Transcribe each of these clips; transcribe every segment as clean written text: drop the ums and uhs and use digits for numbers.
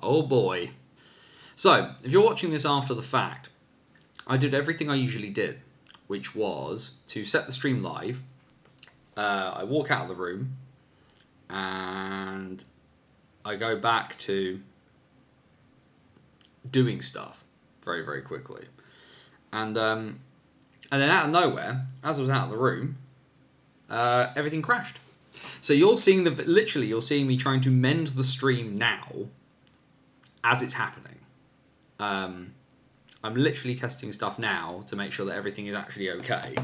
Oh boy. So, if you're watching this after the fact, I did everything I usually did, which was to set the stream live. I walk out of the room, and I go back to doing stuff very, very quickly. And then out of nowhere, as I was out of the room, everything crashed. So you're seeing you're seeing me trying to mend the stream now as it's happening. I'm literally testing stuff now to make sure that everything is actually okay.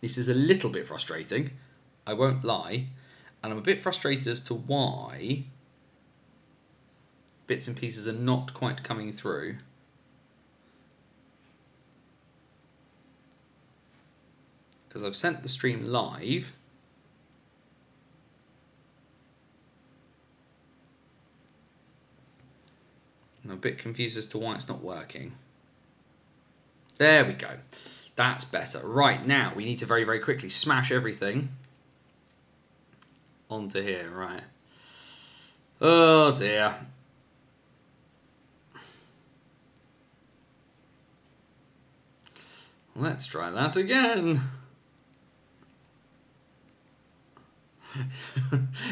This is a little bit frustrating, I won't lie, and I'm a bit frustrated as to why bits and pieces are not quite coming through. Because I've sent the stream live. I'm a bit confused as to why it's not working. There we go. That's better. Right, now we need to very, very quickly smash everything onto here. Right. Oh dear. Let's try that again.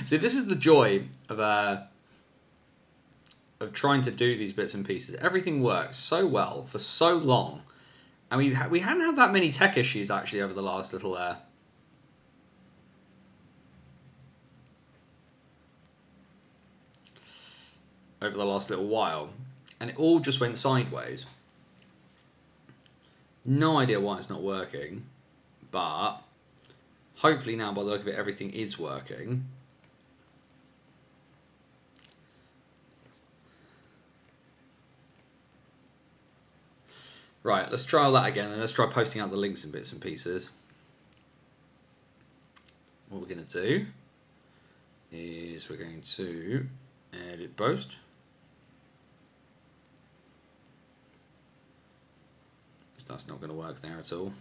See, this is the joy of trying to do these bits and pieces. Everything works so well for so long, and we hadn't had that many tech issues actually over the last little while, and it all just went sideways. No idea why it's not working, but hopefully now, by the look of it, everything is working. Right, let's try all that again, and let's try posting out the links and bits and pieces. What we're going to do is we're going to edit post. That's not going to work there at all.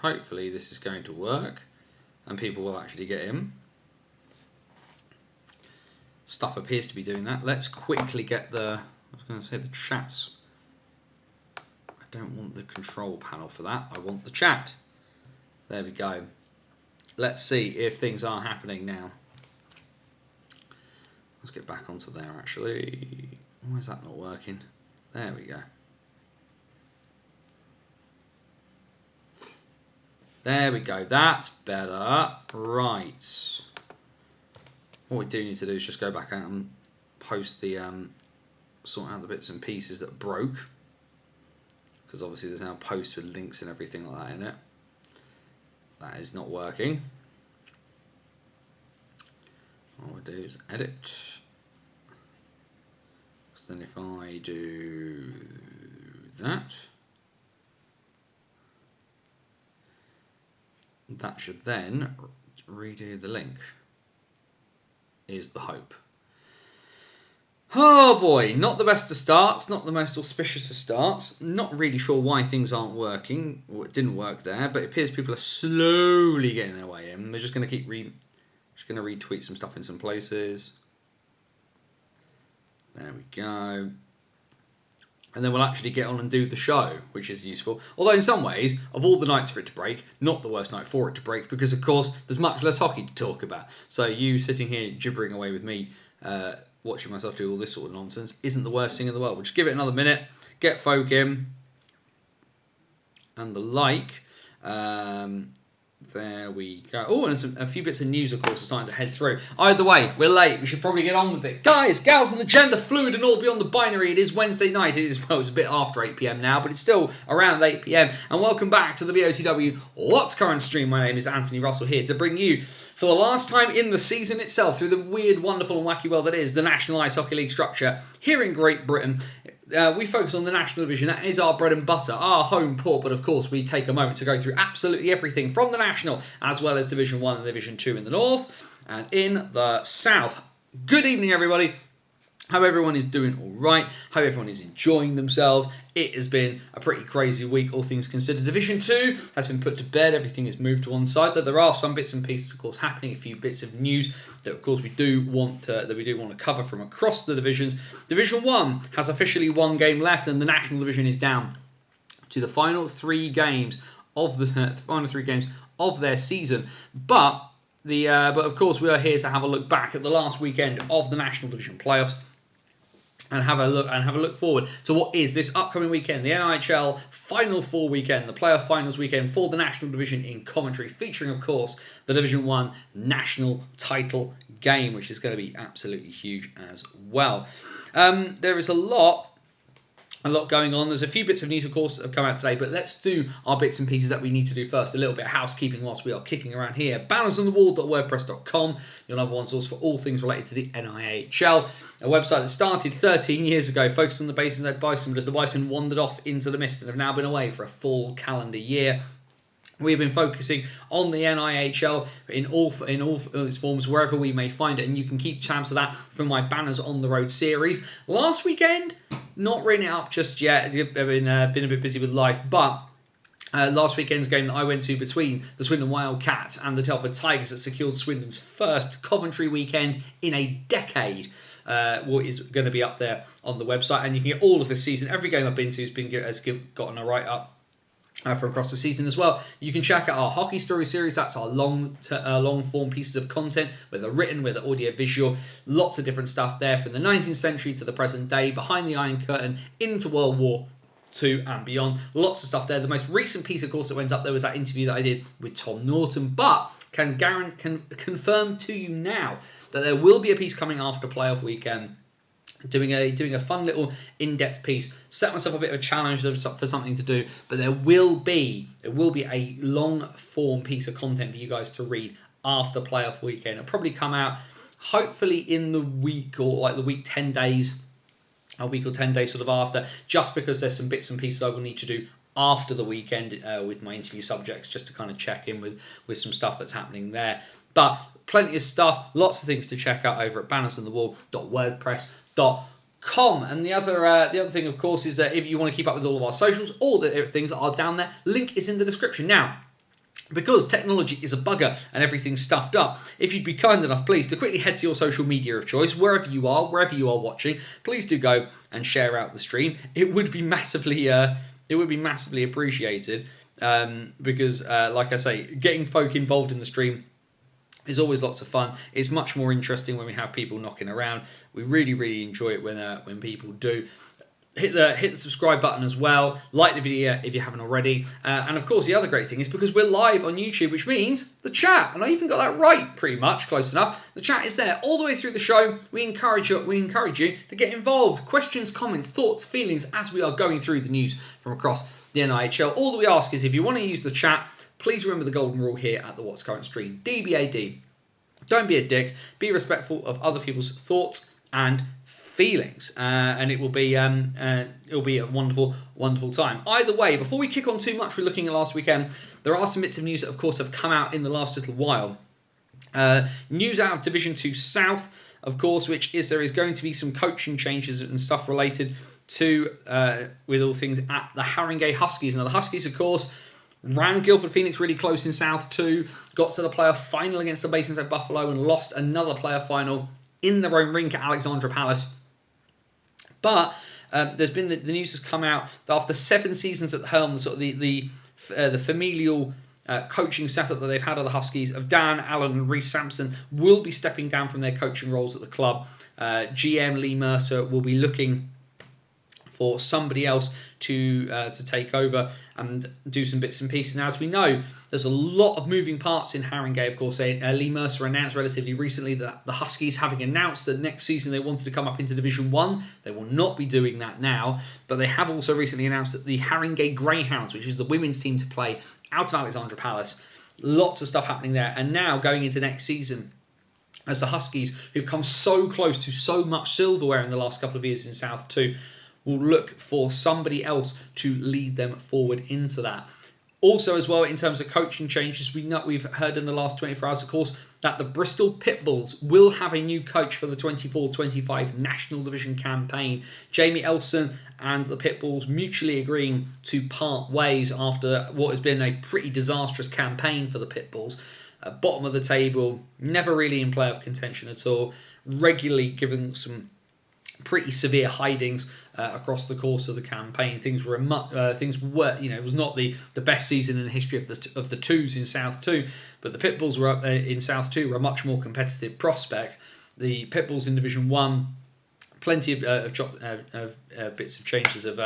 Hopefully this is going to work and people will actually get in. Stuff appears to be doing that. Let's quickly get the chats. I don't want the control panel for that. I want the chat. There we go. Let's see if things are happening now. Let's get back onto there actually. Why is that not working? There we go. There we go. That's better. Right. What we do need to do is just go back out and post the sort out the bits and pieces that broke, because obviously there's now posts with links and everything like that in it. That is not working. What we'll do is edit. So then if I do that, that should then redo the link, is the hope. Oh boy, not the best of starts, not the most auspicious of starts. Not really sure why things aren't working, or it didn't work there, but it appears people are slowly getting their way in. They're just going to keep retweet some stuff in some places. There we go. And then we'll actually get on and do the show, which is useful. Although in some ways, of all the nights for it to break, not the worst night for it to break, because of course there's much less hockey to talk about. So you sitting here gibbering away with me, watching myself do all this sort of nonsense, isn't the worst thing in the world. We'll just give it another minute, get folk in, and the like. There we go. Oh, and a few bits of news, of course, are starting to head through. Either way, we're late. We should probably get on with it. Guys, gals, and the gender fluid and all beyond the binary. It is Wednesday night. It is, well, it's a bit after 8 PM now, but it's still around 8 PM. And welcome back to the VOTW What's Current stream. My name is Anthony Russell, here to bring you, for the last time in the season itself, through the weird, wonderful, and wacky world that is the National Ice Hockey League structure here in Great Britain. We focus on the National Division. That is our bread and butter, our home port. But of course, we take a moment to go through absolutely everything from the National, as well as Division 1 and Division 2 in the north and in the south. Good evening, everybody. Hope everyone is doing all right. Hope everyone is enjoying themselves. It has been a pretty crazy week, all things considered. Division 2 has been put to bed. Everything is moved to one side. Though there are some bits and pieces, of course, happening. A few bits of news that, of course, we do want to cover from across the divisions. Division 1 has officially one game left, and the National Division is down to the final three games of their season. But of course, we are here to have a look back at the last weekend of the National Division playoffs. And have a look forward to what is this upcoming weekend, the NIHL Final Four weekend, the playoff finals weekend for the National Division in Coventry, featuring, of course, the Division 1 national title game, which is going to be absolutely huge as well. There is a lot going on. There's a few bits of news, of course, that have come out today, but let's do our bits and pieces that we need to do first. A little bit of housekeeping whilst we are kicking around here. bannersonthewall.wordpress.com, your number one source for all things related to the NIHL, a website that started 13 years ago, focused on the Basingstoke Bison, but as the Bison wandered off into the mist and have now been away for a full calendar year. We've been focusing on the NIHL in all its forms, wherever we may find it, and you can keep tabs of that from my Banners on the Road series. Last weekend, not written it up just yet. I've been a bit busy with life, but last weekend's game that I went to between the Swindon Wildcats and the Telford Tigers that secured Swindon's first Coventry weekend in a decade. What is going to be up there on the website, and you can get all of this season. Every game I've been to has gotten a write-up from across the season as well. You can check out our Hockey Story series. That's our long form pieces of content, whether written, whether audio, visual. Lots of different stuff there from the 19th century to the present day, behind the Iron Curtain, into World War II and beyond. Lots of stuff there. The most recent piece, of course, that went up there was that interview that I did with Tom Norton, but can confirm to you now that there will be a piece coming after playoff weekend. Doing a fun little in-depth piece. Set myself a bit of a challenge for something to do, but there will be a long-form piece of content for you guys to read after playoff weekend. It'll probably come out hopefully in the week or like the week 10 days, a week or 10 days sort of after, just because there's some bits and pieces I will need to do after the weekend with my interview subjects, just to kind of check in with some stuff that's happening there. But plenty of stuff, lots of things to check out over at bannersonthewall.wordpress.com. And the other thing, of course, is that if you want to keep up with all of our socials, all the things are down there. Link is in the description. Now, because technology is a bugger and everything's stuffed up, if you'd be kind enough, please, to quickly head to your social media of choice, wherever you are watching, please do go and share out the stream. It would be massively appreciated, because, like I say, getting folk involved in the stream is always lots of fun. It's much more interesting when we have people knocking around. We really, really enjoy it when people do. Hit the subscribe button as well. Like the video if you haven't already. And of course, the other great thing is because we're live on YouTube, which means the chat. And I even got that right, pretty much, close enough. The chat is there all the way through the show. We encourage you to get involved. Questions, comments, thoughts, feelings as we are going through the news from across the NIHL. All that we ask is if you want to use the chat, please remember the golden rule here at the What's Current stream. DBAD. Don't be a dick. Be respectful of other people's thoughts and feelings, and it will be a wonderful, wonderful time. Either way, before we kick on too much, we're looking at last weekend. There are some bits of news that, of course, have come out in the last little while. News out of Division 2 South, of course, which is there is going to be some coaching changes and stuff related to with all things at the Haringey Huskies. Now, the Huskies, of course, ran Guildford Phoenix really close in South 2, got to the playoff final against the Basingstoke Buffalo and lost another playoff final in their own rink at Alexandra Palace. But there's been the news has come out that after 7 seasons at the helm, the familial coaching setup that they've had of the Huskies of Dan Allen and Reece Sampson will be stepping down from their coaching roles at the club. GM Lee Mercer will be looking for somebody else to take over and do some bits and pieces. Now, as we know, there's a lot of moving parts in Haringey, of course. Lee Mercer announced relatively recently that the Huskies, having announced that next season they wanted to come up into Division 1, they will not be doing that now, but they have also recently announced that the Haringey Greyhounds, which is the women's team to play out of Alexandra Palace, lots of stuff happening there, and now going into next season, as the Huskies, who've come so close to so much silverware in the last couple of years in South 2, will look for somebody else to lead them forward into that. Also, as well, in terms of coaching changes, we've heard in the last 24 hours, of course, that the Bristol Pitbulls will have a new coach for the 24-25 National Division campaign. Jamie Elson and the Pitbulls mutually agreeing to part ways after what has been a pretty disastrous campaign for the Pitbulls. Bottom of the table, never really in playoff contention at all, regularly given some pretty severe hidings across the course of the campaign. Things were it was not the best season in the history of the twos in South Two, but the Pitbulls were up in South Two were a much more competitive prospect. The Pitbulls in Division One, plenty of bits of changes of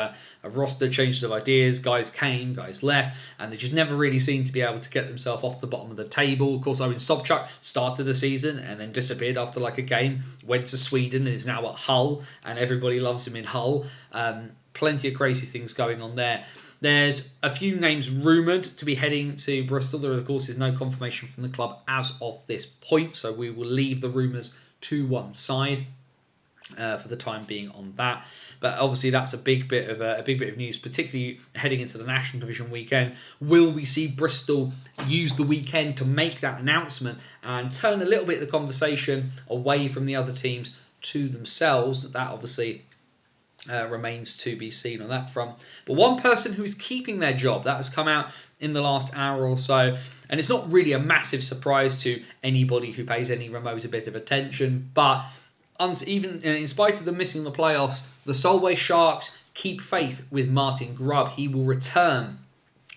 roster, changes of ideas. Guys came, guys left, and they just never really seemed to be able to get themselves off the bottom of the table. Of course, Owen Sobchak started the season and then disappeared after like a game, went to Sweden and is now at Hull, and everybody loves him in Hull. Plenty of crazy things going on there. There's a few names rumoured to be heading to Bristol. There, of course, is no confirmation from the club as of this point, so we will leave the rumours to one side for the time being on that. But obviously that's a big bit of news, particularly heading into the National Division weekend. Will we see Bristol use the weekend to make that announcement and turn a little bit of the conversation away from the other teams to themselves? That obviously remains to be seen on that front. But one person who is keeping their job, that has come out in the last hour or so, and it's not really a massive surprise to anybody who pays any remote a bit of attention, but even in spite of them missing the playoffs, the Solway Sharks keep faith with Martin Grubb. He will return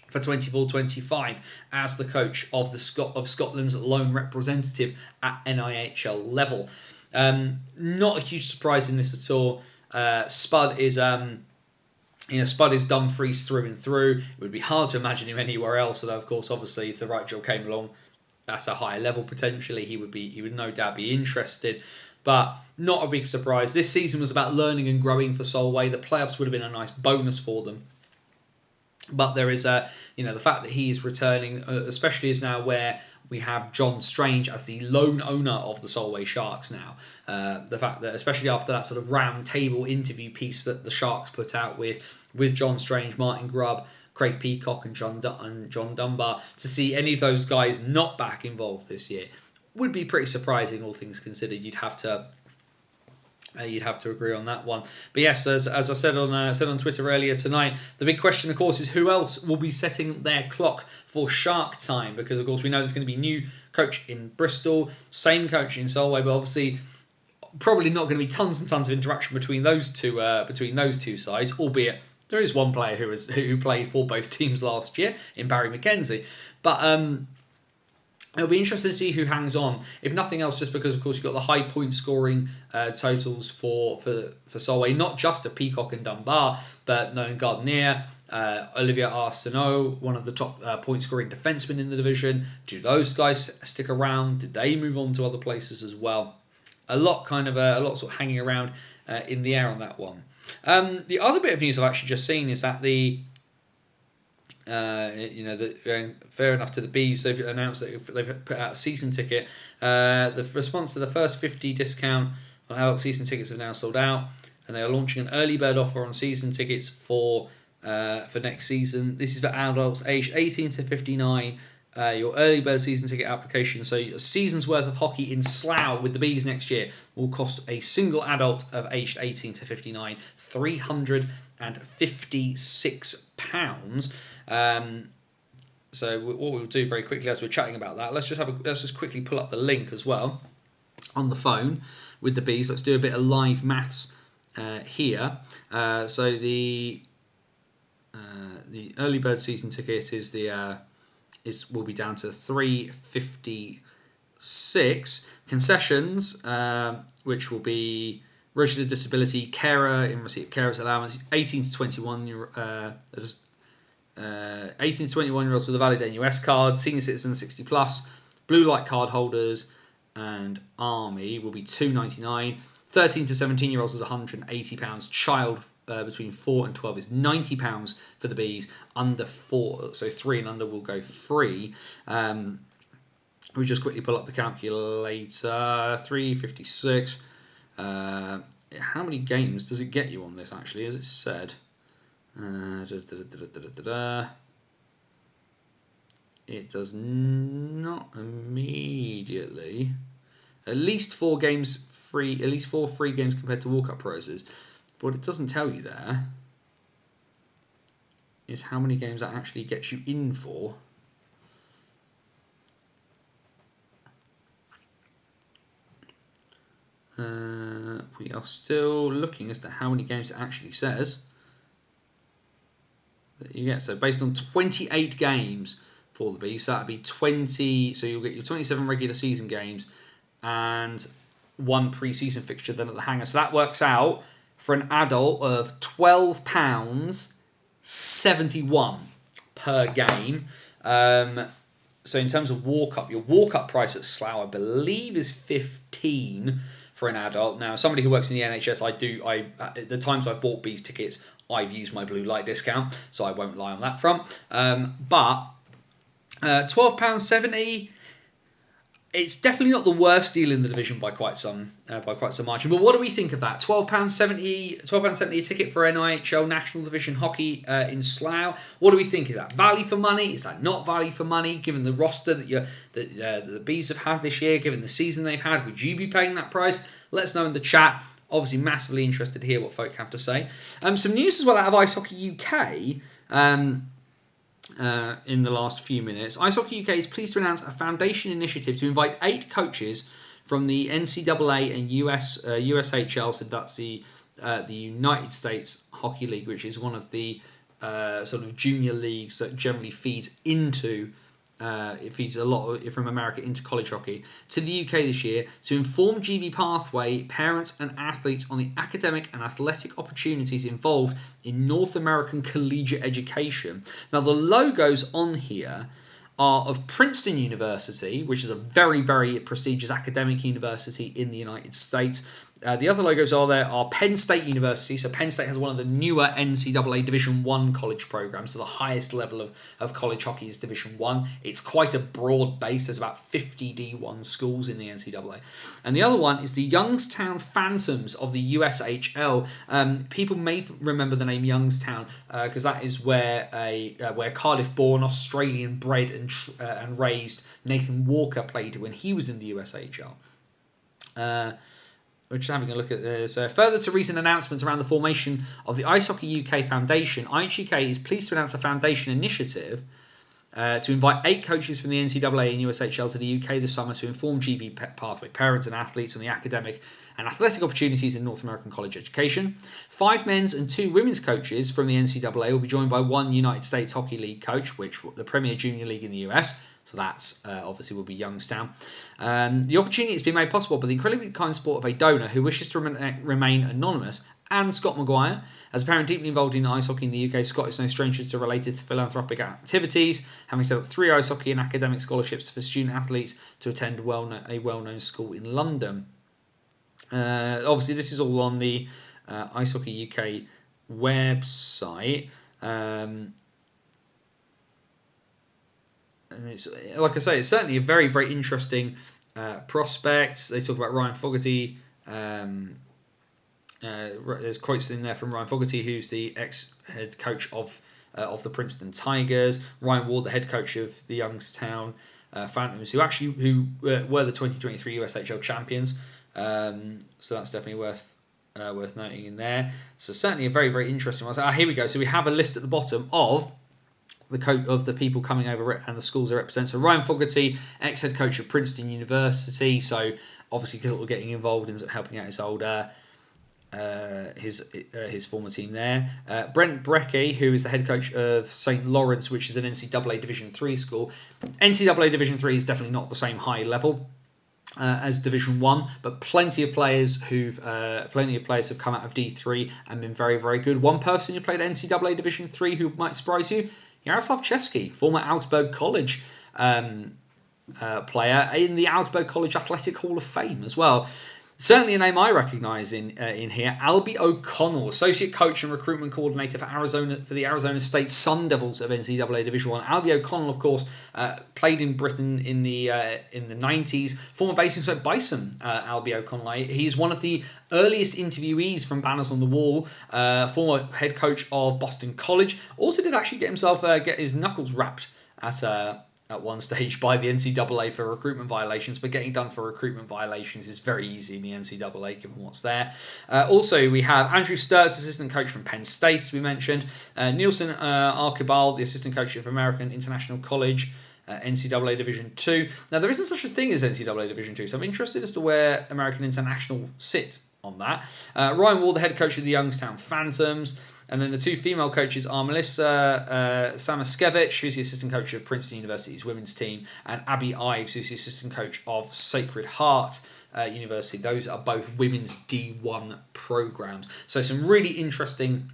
for 24-25 as the coach of Scotland's lone representative at NIHL level. Not a huge surprise in this at all. Spud is Dumfries through and through. It would be hard to imagine him anywhere else. Although, of course, obviously, if the right job came along, that's a higher level potentially. He would no doubt be interested. But not a big surprise. This season was about learning and growing for Solway. The playoffs would have been a nice bonus for them. But there is the fact that he is returning, especially as now where we have John Strange as the lone owner of the Solway Sharks now. The fact that, especially after that sort of round table interview piece that the Sharks put out with John Strange, Martin Grubb, Craig Peacock and John Dunbar, to see any of those guys not back involved this year would be pretty surprising, all things considered. You'd have to agree on that one. But yes, as I said on Twitter earlier tonight, the big question, of course, is who else will be setting their clock for Shark time? Because, of course, we know there's going to be new coach in Bristol, same coach in Solway, but obviously probably not going to be tons and tons of interaction between those two sides, albeit there is one player who played for both teams last year in Barry McKenzie. But it'll be interesting to see who hangs on, if nothing else, just because, of course, you've got the high point scoring totals for Solway, not just at Peacock and Dunbar, but Nolan Gardner, Olivier Arsenault, one of the top point scoring defensemen in the division. Do those guys stick around? Did they move on to other places as well? A lot sort of hanging around in the air on that one. The other bit of news I've actually just seen is that fair enough to the Bees, they've announced that they've put out a season ticket. The response to the first 50 discount on adult season tickets have now sold out, and they are launching an early bird offer on season tickets for next season. This is for adults aged 18 to 59. Your early bird season ticket application, so a season's worth of hockey in Slough with the Bees next year, will cost a single adult of aged 18 to 59 £356. So what we'll do very quickly as we're chatting about that, let's just quickly pull up the link as well on the phone with the Bees. Let's do a bit of live maths here. So the early bird season ticket will be down to £356. Concessions, which will be registered disability, carer in receipt of carer's allowance, 18 to 21 year olds with a valid NUS card, senior citizens 60 plus, blue light card holders, and army will be £299. 13 to 17 year olds is £180. Child between 4 and 12 is £90 for the Bees. Under 4, so 3 and under will go free. We just quickly pull up the calculator. 356. How many games does it get you on this, actually, as it said? It It does not immediately. At least 4 games free. At least 4 free games compared to walk-up prizes. But what it doesn't tell you there is how many games that actually gets you in for. We are still looking as to how many games it actually says that you get. So based on 28 games for the Bees, so that'd be 20. So you'll get your 27 regular season games and 1 pre-season fixture then at the Hangar. So that works out for an adult of £12.71 per game. So in terms of walk-up, your walk-up price at Slough, I believe, is 15 for an adult. Now, somebody who works in the NHS, at the times I've bought Bees tickets, I've used my blue light discount, so I won't lie on that front. But £12.70, it's definitely not the worst deal in the division by quite some margin. But what do we think of that? £12.70 a ticket for NIHL National Division Hockey in Slough. What do we think? Is that value for money? Is that not value for money? Given the roster that the Bees have had this year, given the season they've had, would you be paying that price? Let us know in the chat. Obviously, massively interested to hear what folk have to say. Some news as well out of Ice Hockey UK. In the last few minutes, Ice Hockey UK is pleased to announce a foundation initiative to invite 8 coaches from the NCAA and USHL, so that's the United States Hockey League, which is one of the sort of junior leagues that generally feeds into it feeds a lot from America into college hockey, to the UK this year to inform GB Pathway parents and athletes on the academic and athletic opportunities involved in North American collegiate education. Now, the logos on here are of Princeton University, which is a very, very prestigious academic university in the United States. The other logos are Penn State University. So Penn State has one of the newer NCAA Division 1 college programs. So the highest level of college hockey is Division 1. It's quite a broad base. There's about 50 D1 schools in the NCAA. And the other one is the Youngstown Phantoms of the USHL. People may remember the name Youngstown because that is where Cardiff-born, Australian-bred and raised Nathan Walker played when he was in the USHL. We're just having a look at this. Further to recent announcements around the formation of the Ice Hockey UK Foundation, IHUK is pleased to announce a foundation initiative to invite 8 coaches from the NCAA and USHL to the UK this summer to inform GB Pathway parents and athletes on the academic and athletic opportunities in North American college education. 5 men's and 2 women's coaches from the NCAA will be joined by 1 United States Hockey League coach, which the Premier Junior League in the US. So that's obviously will be Youngstown. The opportunity has been made possible by the incredibly kind support of a donor who wishes to remain anonymous, and Scott Maguire. As a parent deeply involved in ice hockey in the UK, Scott is no stranger to related philanthropic activities, having set up 3 ice hockey and academic scholarships for student athletes to attend a well-known school in London. Obviously, this is all on the Ice Hockey UK website. And it's, like I say, it's certainly a very, very interesting prospect. They talk about Ryan Fogarty. There's quotes in there from Ryan Fogarty, who's the ex-head coach of the Princeton Tigers. Ryan Ward, the head coach of the Youngstown Phantoms, who were the 2023 USHL champions. So that's definitely worth noting in there. So certainly a very, very interesting one. So here we go. So we have a list at the bottom of the people coming over and the schools they represent. So Ryan Fogarty, ex-head coach of Princeton University, so obviously getting involved in helping out his old his former team there. Brent Brecky, who is the head coach of St. Lawrence, which is an NCAA Division 3 school. NCAA Division 3 is definitely not the same high level as Division 1, but plenty of players have come out of D3 and been very, very good. One person who played NCAA Division 3 who might surprise you, Jaroslav Chesky, former Augsburg College player in the Augsburg College Athletic Hall of Fame as well. Certainly a name I recognise in here, Albie O'Connell, Associate Coach and Recruitment Coordinator for the Arizona State Sun Devils of NCAA Division 1. Albie O'Connell, of course, played in Britain in the 90s. Former Basingstoke Bison, Albie O'Connell. He's one of the earliest interviewees from Banners on the Wall. Former head coach of Boston College. Also did actually get his knuckles wrapped at at one stage by the NCAA for recruitment violations, but getting done for recruitment violations is very easy in the NCAA given what's there. Also, we have Andrew Sturts, assistant coach from Penn State, as we mentioned. Nielsen Archibald, the assistant coach of American International College, NCAA Division 2. Now, there isn't such a thing as NCAA Division 2, so I'm interested as to where American International sit on that. Ryan Wall, the head coach of the Youngstown Phantoms. And then the two female coaches are Melissa Samaskevich, who's the assistant coach of Princeton University's women's team, and Abby Ives, who's the assistant coach of Sacred Heart University. Those are both women's D1 programs. So some really interesting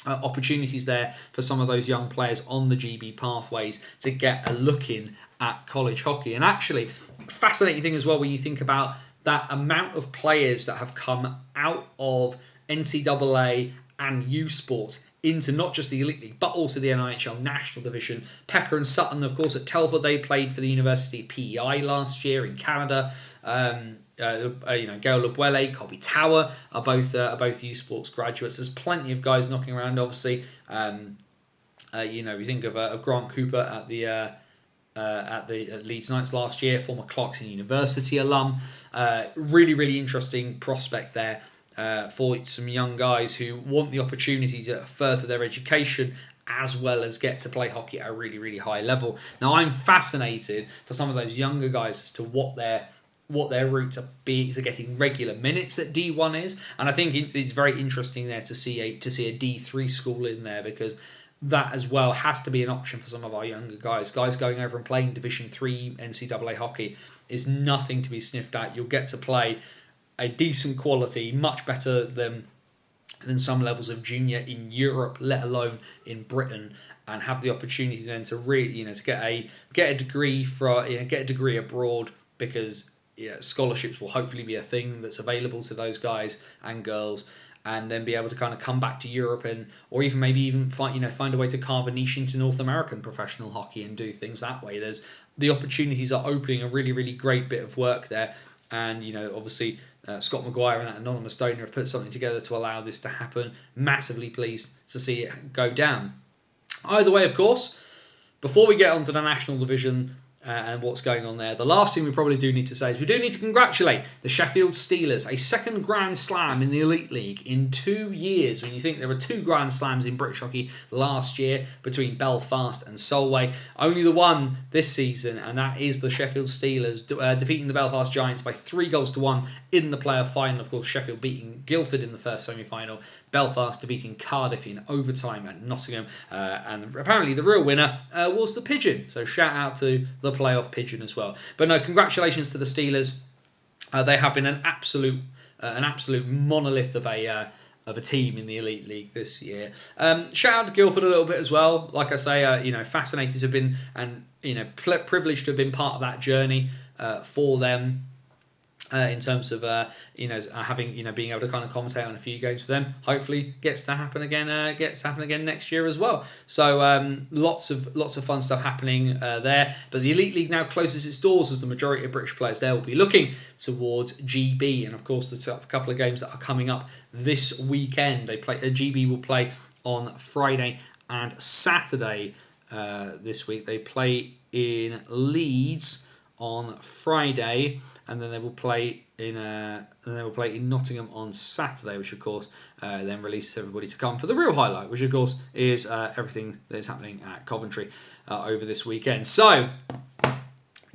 opportunities there for some of those young players on the GB pathways to get a look in at college hockey. And actually, fascinating thing as well when you think about that amount of players that have come out of NCAA and U Sports into not just the Elite League, but also the NIHL National Division. Pekka and Sutton, of course, at Telford, they played for the University of PEI last year in Canada. Gail Lebuele, Colby Tower are both U Sports graduates. There's plenty of guys knocking around, obviously. We think of Grant Cooper at the Leeds Knights last year, former Clarkson University alum. Really, really interesting prospect there. For some young guys who want the opportunity to further their education as well as get to play hockey at a really, really high level. Now, I'm fascinated for some of those younger guys as to what their route to getting regular minutes at D1 is, and I think it's very interesting there to see a D3 school in there, because that as well has to be an option for some of our younger guys. Guys going over and playing Division 3 NCAA hockey is nothing to be sniffed at. You'll get to play a decent quality, much better than some levels of junior in Europe, let alone in Britain, and have the opportunity then to really, to get a degree abroad, because scholarships will hopefully be a thing that's available to those guys and girls, and then be able to kind of come back to Europe or even find a way to carve a niche into North American professional hockey and do things that way. There's the opportunities are opening a really, really great bit of work there, and obviously. Scott McGuire and that anonymous donor have put something together to allow this to happen. Massively pleased to see it go down. Either way, of course, before we get on to the National Division and what's going on there, the last thing we probably do need to say is we do need to congratulate the Sheffield Steelers, a second Grand Slam in the Elite League in 2 years. When you think there were 2 Grand Slams in British hockey last year between Belfast and Solway, only the one this season, and that is the Sheffield Steelers defeating the Belfast Giants by 3-1 in the playoff final. Of course, Sheffield beating Guildford in the first semi-final, Belfast defeating Cardiff in overtime at Nottingham, and apparently the real winner was the Pigeon. So shout out to the playoff Pigeon as well. But no, congratulations to the Steelers. They have been an absolute monolith of a team in the Elite League this year. Shout out to Guildford a little bit as well. Like I say, fascinated to have been and privileged to have been part of that journey for them. In terms of having being able to kind of commentate on a few games for them, hopefully gets to happen again next year as well. So lots of fun stuff happening there. But the Elite League now closes its doors, as the majority of British players there will be looking towards GB, and of course the couple of games that are coming up this weekend. GB will play on Friday and Saturday this week. They play in Leeds on Friday, and then they will play in Nottingham on Saturday, which of course then releases everybody to come for the real highlight, which of course is everything that is happening at Coventry over this weekend. So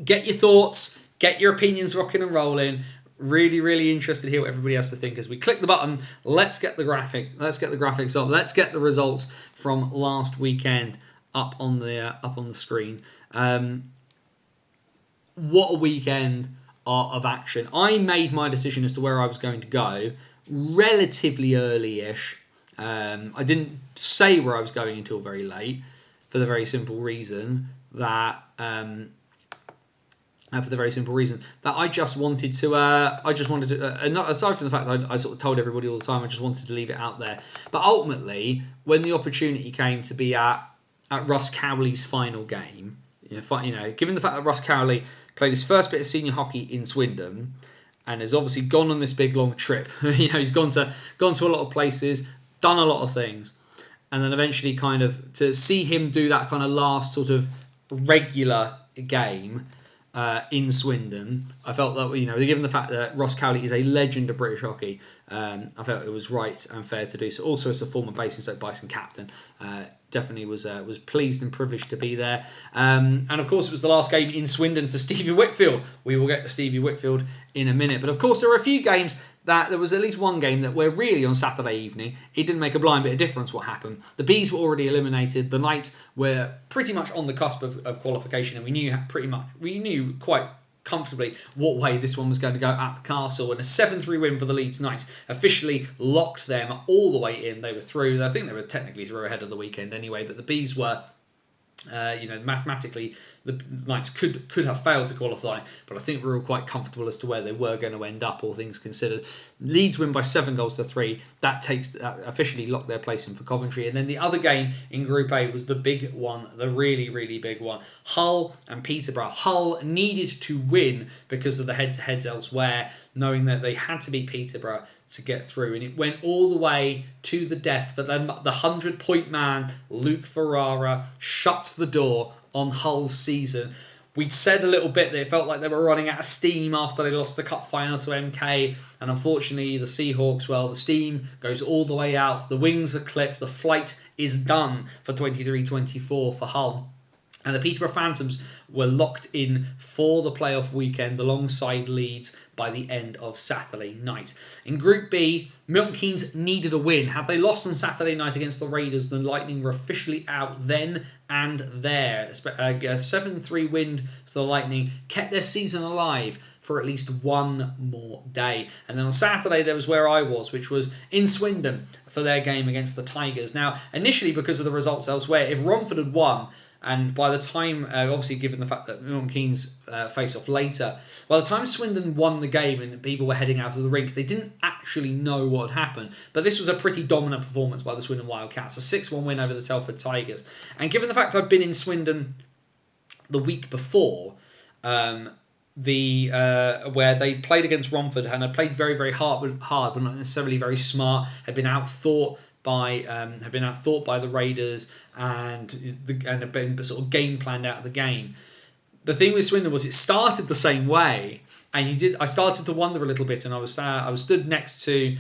get your thoughts, get your opinions rocking and rolling. Really, really interested to hear what everybody has to think as we click the button. Let's get the graphics up. Let's get the results from last weekend up on the screen. What a weekend of action. I made my decision as to where I was going to go relatively early-ish. I didn't say where I was going until very late, for the very simple reason that I just wanted to aside from the fact that I sort of told everybody all the time, I just wanted to leave it out there. But ultimately, when the opportunity came to be at Russ Cowley's final game, given the fact that Russ Cowley played his first bit of senior hockey in Swindon and has obviously gone on this big long trip. He's gone to a lot of places, done a lot of things, and then eventually kind of to see him do that kind of last sort of regular game in Swindon, I felt that, given the fact that Ross Cowley is a legend of British hockey, I felt it was right and fair to do so. Also, as a former Basingstoke Bison captain, definitely was pleased and privileged to be there. And of course, it was the last game in Swindon for Stevie Whitfield. We will get to Stevie Whitfield in a minute. But of course, there were a few games that there was at least one game that where really on Saturday evening it didn't make a blind bit of difference what happened. The Bees were already eliminated. The Knights were pretty much on the cusp of qualification, and we knew quite comfortably what way this one was going to go at the Castle, and a 7-3 win for the Leeds Knights officially locked them all the way in. They were through. I think they were technically through ahead of the weekend anyway, but the Bees were mathematically the Knights could have failed to qualify, but I think we were all quite comfortable as to where they were going to end up, all things considered. Leeds win by 7-3. That officially locked their place in for Coventry. And then the other game in Group A was the big one, the really, really big one. Hull and Peterborough. Hull needed to win because of the head-to-heads elsewhere, knowing that they had to beat Peterborough to get through, and it went all the way to the death. But then the 100-point man, Luke Ferrara, shuts the door on Hull's season. We'd said a little bit that it felt like they were running out of steam after they lost the cup final to MK, and unfortunately the Seahawks, well, the steam goes all the way out, the wings are clipped, the flight is done for 23-24 for Hull. And the Peterborough Phantoms were locked in for the playoff weekend alongside Leeds by the end of Saturday night. In Group B, Milton Keynes needed a win. Had they lost on Saturday night against the Raiders, the Lightning were officially out then and there. A 7-3 win for the Lightning kept their season alive for at least one more day. And then on Saturday, there was where I was, which was in Swindon for their game against the Tigers. Now, initially, because of the results elsewhere, if Romford had won, and by the time, obviously given the fact that Milton Keynes faced off later, by the time Swindon won the game and people were heading out of the rink, they didn't actually know what had happened. But this was a pretty dominant performance by the Swindon Wildcats, a 6-1 win over the Telford Tigers. And given the fact I'd been in Swindon the week before, where they played against Romford and had played very, very hard, but not necessarily very smart, had been outthought by the Raiders and had been sort of game planned out of the game. The thing with Swindon was it started the same way, and I started to wonder a little bit, and I was stood next to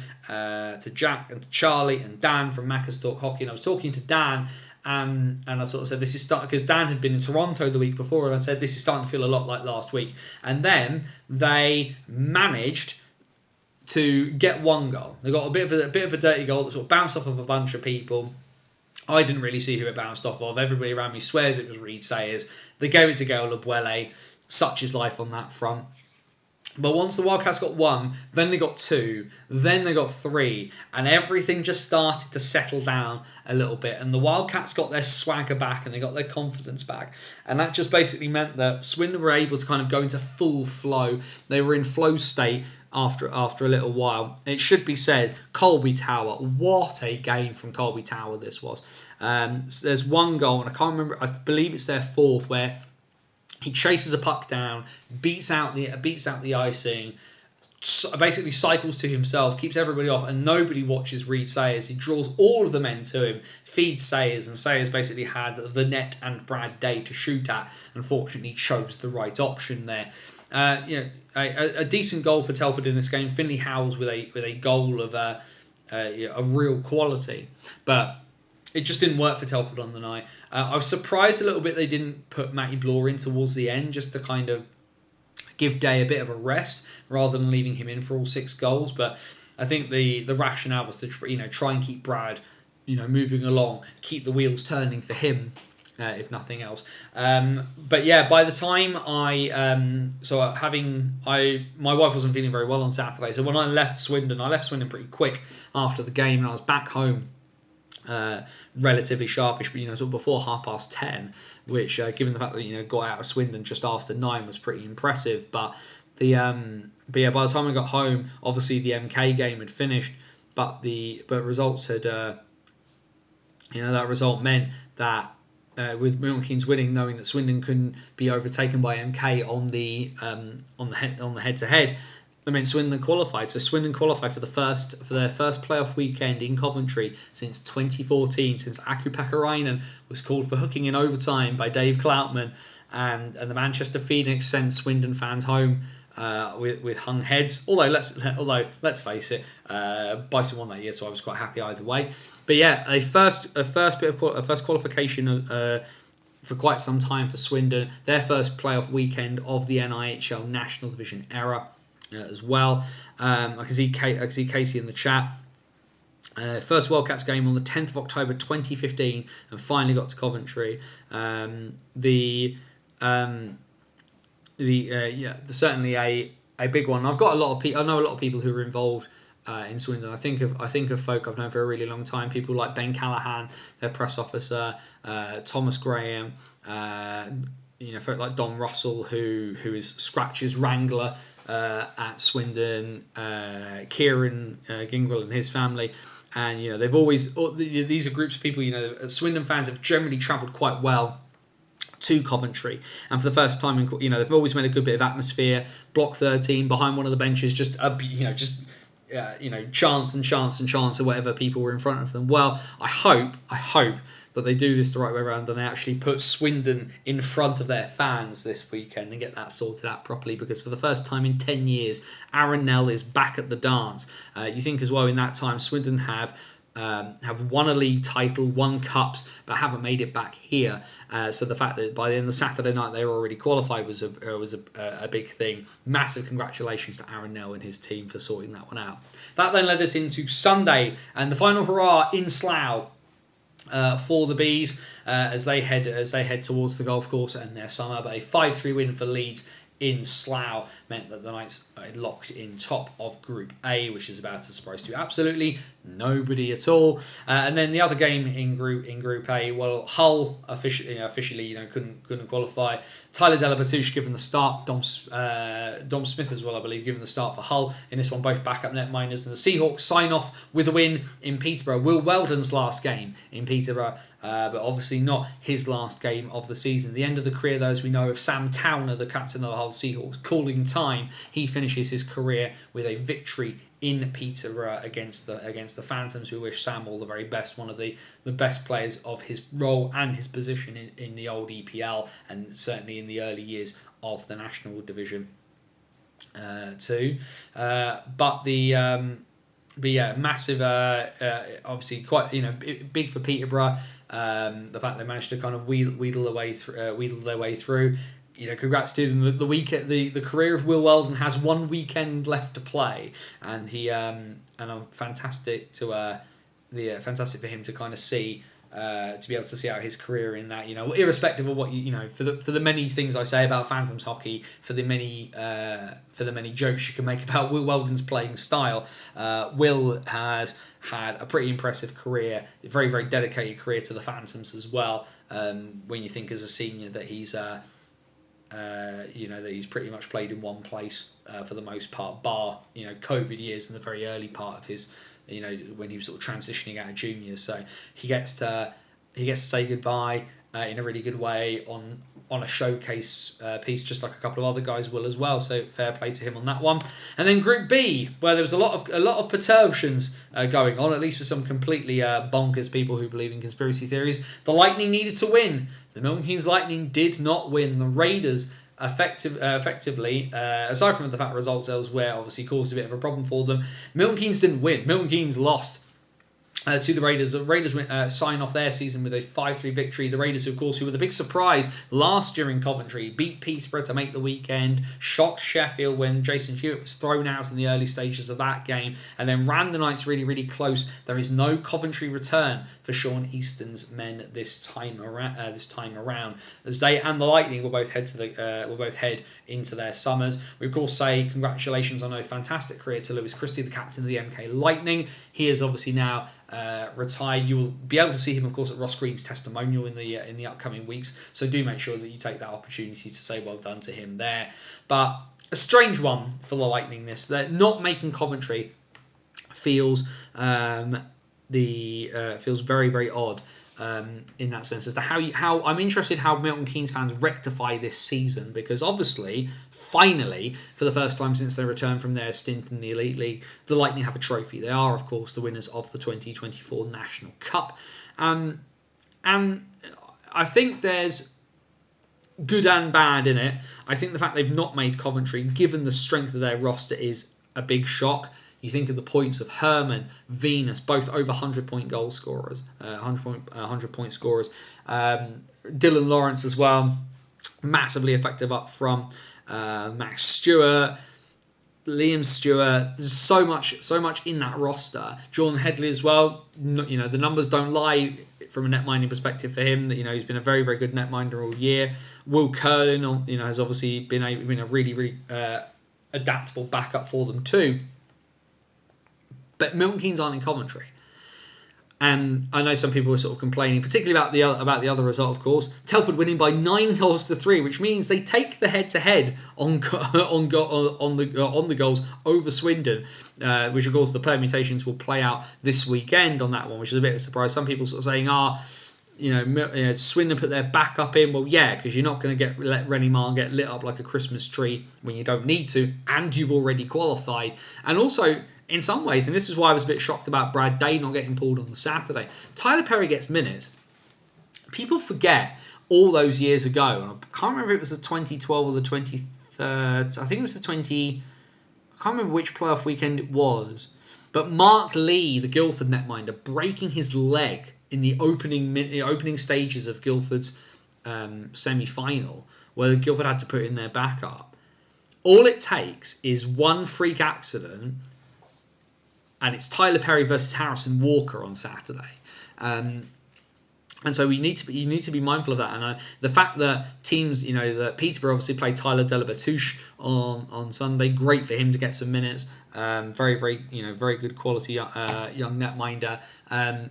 Jack and Charlie and Dan from Macca's Talk Hockey, and I was talking to Dan. And I sort of said, this is starting, because Dan had been in Toronto the week before, and I said, this is starting to feel a lot like last week. And then they managed to get one goal. They got a bit of a dirty goal that sort of bounced off of a bunch of people. I didn't really see who it bounced off of. Everybody around me swears it was Reed Sayers. They gave it to Gael Labuele. Such is life on that front. But once the Wildcats got one, then they got two, then they got three, and everything just started to settle down a little bit. And the Wildcats got their swagger back and they got their confidence back. And that just basically meant that Swindon were able to kind of go into full flow. They were in flow state after a little while. It should be said, Colby Tower, what a game from Colby Tower this was. There's one goal, and I can't remember, I believe it's their fourth, where he chases a puck down, beats out the icing, basically cycles to himself, keeps everybody off, and nobody watches Reed Sayers. He draws all of the men to him, feeds Sayers, and Sayers basically had the net and Brad Day to shoot at. Unfortunately, chose the right option there. A decent goal for Telford in this game. Finley Howells with a goal of real quality, but it just didn't work for Telford on the night. I was surprised a little bit they didn't put Matty Bloor in towards the end, just to kind of give Day a bit of a rest rather than leaving him in for all 6 goals. But I think the rationale was to try and keep Brad moving along, keep the wheels turning for him, if nothing else. But yeah, by the time my wife wasn't feeling very well on Saturday, so when I left Swindon pretty quick after the game, and I was back home relatively sharpish, but sort of before 10:30, which given the fact that got out of Swindon just after 9 was pretty impressive. But by the time I got home, obviously the MK game had finished, but results had that result meant that with Milton Keynes winning, knowing that Swindon couldn't be overtaken by MK on the head to head, I mean, Swindon qualified. So Swindon qualified for their first playoff weekend in Coventry since 2014, since Aku Pakarainen was called for hooking in overtime by Dave Cloutman, and the Manchester Phoenix sent Swindon fans home with hung heads. Although let's face it, Bison won that year, so I was quite happy either way. But yeah, a first qualification for quite some time for Swindon. Their first playoff weekend of the NIHL National Division era. As well. I can see Casey in the chat. First Wildcats game on the 10th of October 2015, and finally got to Coventry. Certainly a big one. I've got a lot of people. I know a lot of people who are involved in Swindon. I think of folk I've known for a really long time. People like Ben Callahan, their press officer, Thomas Graham. Folk like Don Russell, who is Scratch's wrangler at Swindon, Kieran Gingwell and his family, and they've always, these are groups of people. Swindon fans have generally travelled quite well to Coventry, and for the first time they've always made a good bit of atmosphere. Block 13 behind one of the benches, chants and chants and chants or whatever people were in front of them. Well, I hope that they do this the right way around and they actually put Swindon in front of their fans this weekend and get that sorted out properly, because for the first time in 10 years, Aaron Nell is back at the dance. You think as well, in that time, Swindon have won a league title, won cups, but haven't made it back here. So the fact that by the end of Saturday night they were already qualified was a big thing. Massive congratulations to Aaron Nell and his team for sorting that one out. That then led us into Sunday and the final hurrah in Slough for the Bees as they head towards the golf course and their summer. But a 5-3 win for Leeds in Slough meant that the Knights are locked in top of Group A, which is about to surprise to absolutely nobody at all. And then the other game in Group A, well, Hull officially couldn't qualify. Tyler Delabatouche given the start. Dom Smith as well, I believe, given the start for Hull in this one. Both backup netminders, and the Seahawks sign off with a win in Peterborough. Will Weldon's last game in Peterborough. But obviously not his last game of the season. The end of the career, though, as we know, of Sam Towner, the captain of the Hull Seahawks, calling time. He finishes his career with a victory in Peterborough against the Phantoms. We wish Sam all the very best, one of the best players of his role and his position in the old EPL, and certainly in the early years of the National Division too. But yeah, massive, obviously quite big for Peterborough. The fact they managed to kind of wheedle their way through. Congrats to them. The career of Will Weldon has one weekend left to play, and fantastic for him to kind of see. To be able to see out his career in that, irrespective of what for the many things I say about Phantoms hockey, for the many jokes you can make about Will Weldon's playing style, Will has had a pretty impressive career, a very, very dedicated career to the Phantoms as well. When you think as a senior that he's that he's pretty much played in one place for the most part, bar COVID years and the very early part of his. When he was sort of transitioning out of juniors, so he gets to say goodbye in a really good way on a showcase piece, just like a couple of other guys will as well. So fair play to him on that one. And then Group B, where there was a lot of perturbations going on, at least for some completely bonkers people who believe in conspiracy theories. The Lightning needed to win. The Milton Keynes Lightning did not win. The Raiders effectively, aside from the fact results elsewhere obviously caused a bit of a problem for them, Milton Keynes didn't win. Milton Keynes lost to the Raiders. The Raiders sign off their season with a 5-3 victory. The Raiders, of course, who were the big surprise last year in Coventry, beat Peterborough to make the weekend, shocked Sheffield when Jason Hewitt was thrown out in the early stages of that game, and then ran the Knights really, really close. There is no Coventry return for Sean Easton's men this time around, as they and the Lightning will both head into their summers. We of course say congratulations on a fantastic career to Lewis Christie, the captain of the MK Lightning. He is obviously now retired. You will be able to see him, of course, at Ross Green's testimonial in the upcoming weeks. So do make sure that you take that opportunity to say well done to him there. But a strange one for the Lightning. They're not making Coventry feels very, very odd. in that sense as to how I'm interested how Milton Keynes fans rectify this season, because obviously, finally, for the first time since they returned from their stint in the Elite League, the Lightning have a trophy. They are, of course, the winners of the 2024 National Cup. And I think there's good and bad in it. I think the fact they've not made Coventry, given the strength of their roster, is a big shock. You think of the points of Herman, Venus, both over 100-point goal scorers, 100-point scorers. Dylan Lawrence as well, massively effective up front. Max Stewart, Liam Stewart. There's so much in that roster. Jordan Headley as well. The numbers don't lie from a netminding perspective for him. He's been a very, very good netminder all year. Will Curlin, has obviously been a really, really adaptable backup for them too. But Milton Keynes aren't in Coventry. And I know some people were sort of complaining, particularly about the other result, of course. Telford winning by 9-3, which means they take the head-to-head on the goals over Swindon, which, of course, the permutations will play out this weekend on that one, which is a bit of a surprise. Some people sort of saying, Swindon put their backup in. Well, yeah, because you're not going to let Rennie Marn get lit up like a Christmas tree when you don't need to, and you've already qualified. And also, in some ways, and this is why I was a bit shocked about Brad Day not getting pulled on the Saturday, Tyler Perry gets minutes. People forget all those years ago, and I can't remember if it was the 2012 or the 23rd. I think it was the 20... I can't remember which playoff weekend it was, but Mark Lee, the Guildford netminder, breaking his leg in the opening stages of Guildford's semi-final, where Guildford had to put in their backup. All it takes is one freak accident, and it's Tyler Perry versus Harrison Walker on Saturday. And so you need to be mindful of that. And the fact that teams, that Peterborough obviously played Tyler Delabatouche on Sunday, great for him to get some minutes. Very, very, very good quality young netminder.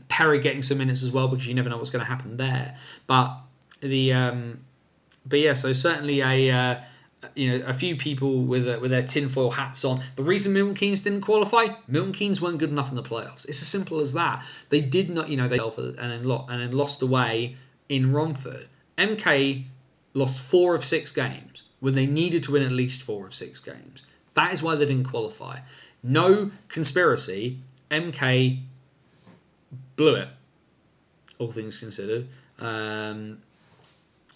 Perry getting some minutes as well, because you never know what's going to happen there. But so certainly a few people with their tinfoil hats on. The reason Milton Keynes didn't qualify, Milton Keynes weren't good enough in the playoffs. It's as simple as that. They did not, they and then lost away in Romford. MK lost 4 of 6 games when they needed to win at least 4 of 6 games. That is why they didn't qualify. No conspiracy. MK blew it, all things considered. And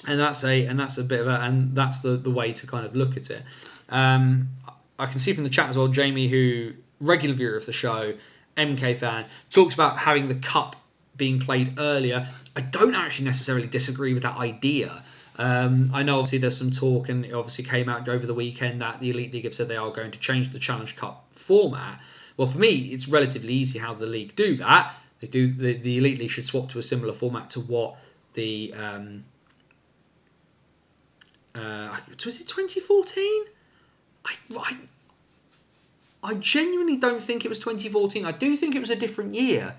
that's the way to kind of look at it. I can see from the chat as well, Jamie, who regular viewer of the show, MK fan, talks about having the cup being played earlier. I don't actually necessarily disagree with that idea. I know obviously there's some talk, and it obviously came out over the weekend that the Elite League have said they are going to change the Challenge Cup format. Well, for me, it's relatively easy how the league do that. The Elite League should swap to a similar format to what the was it 2014? I genuinely don't think it was 2014. I do think it was a different year.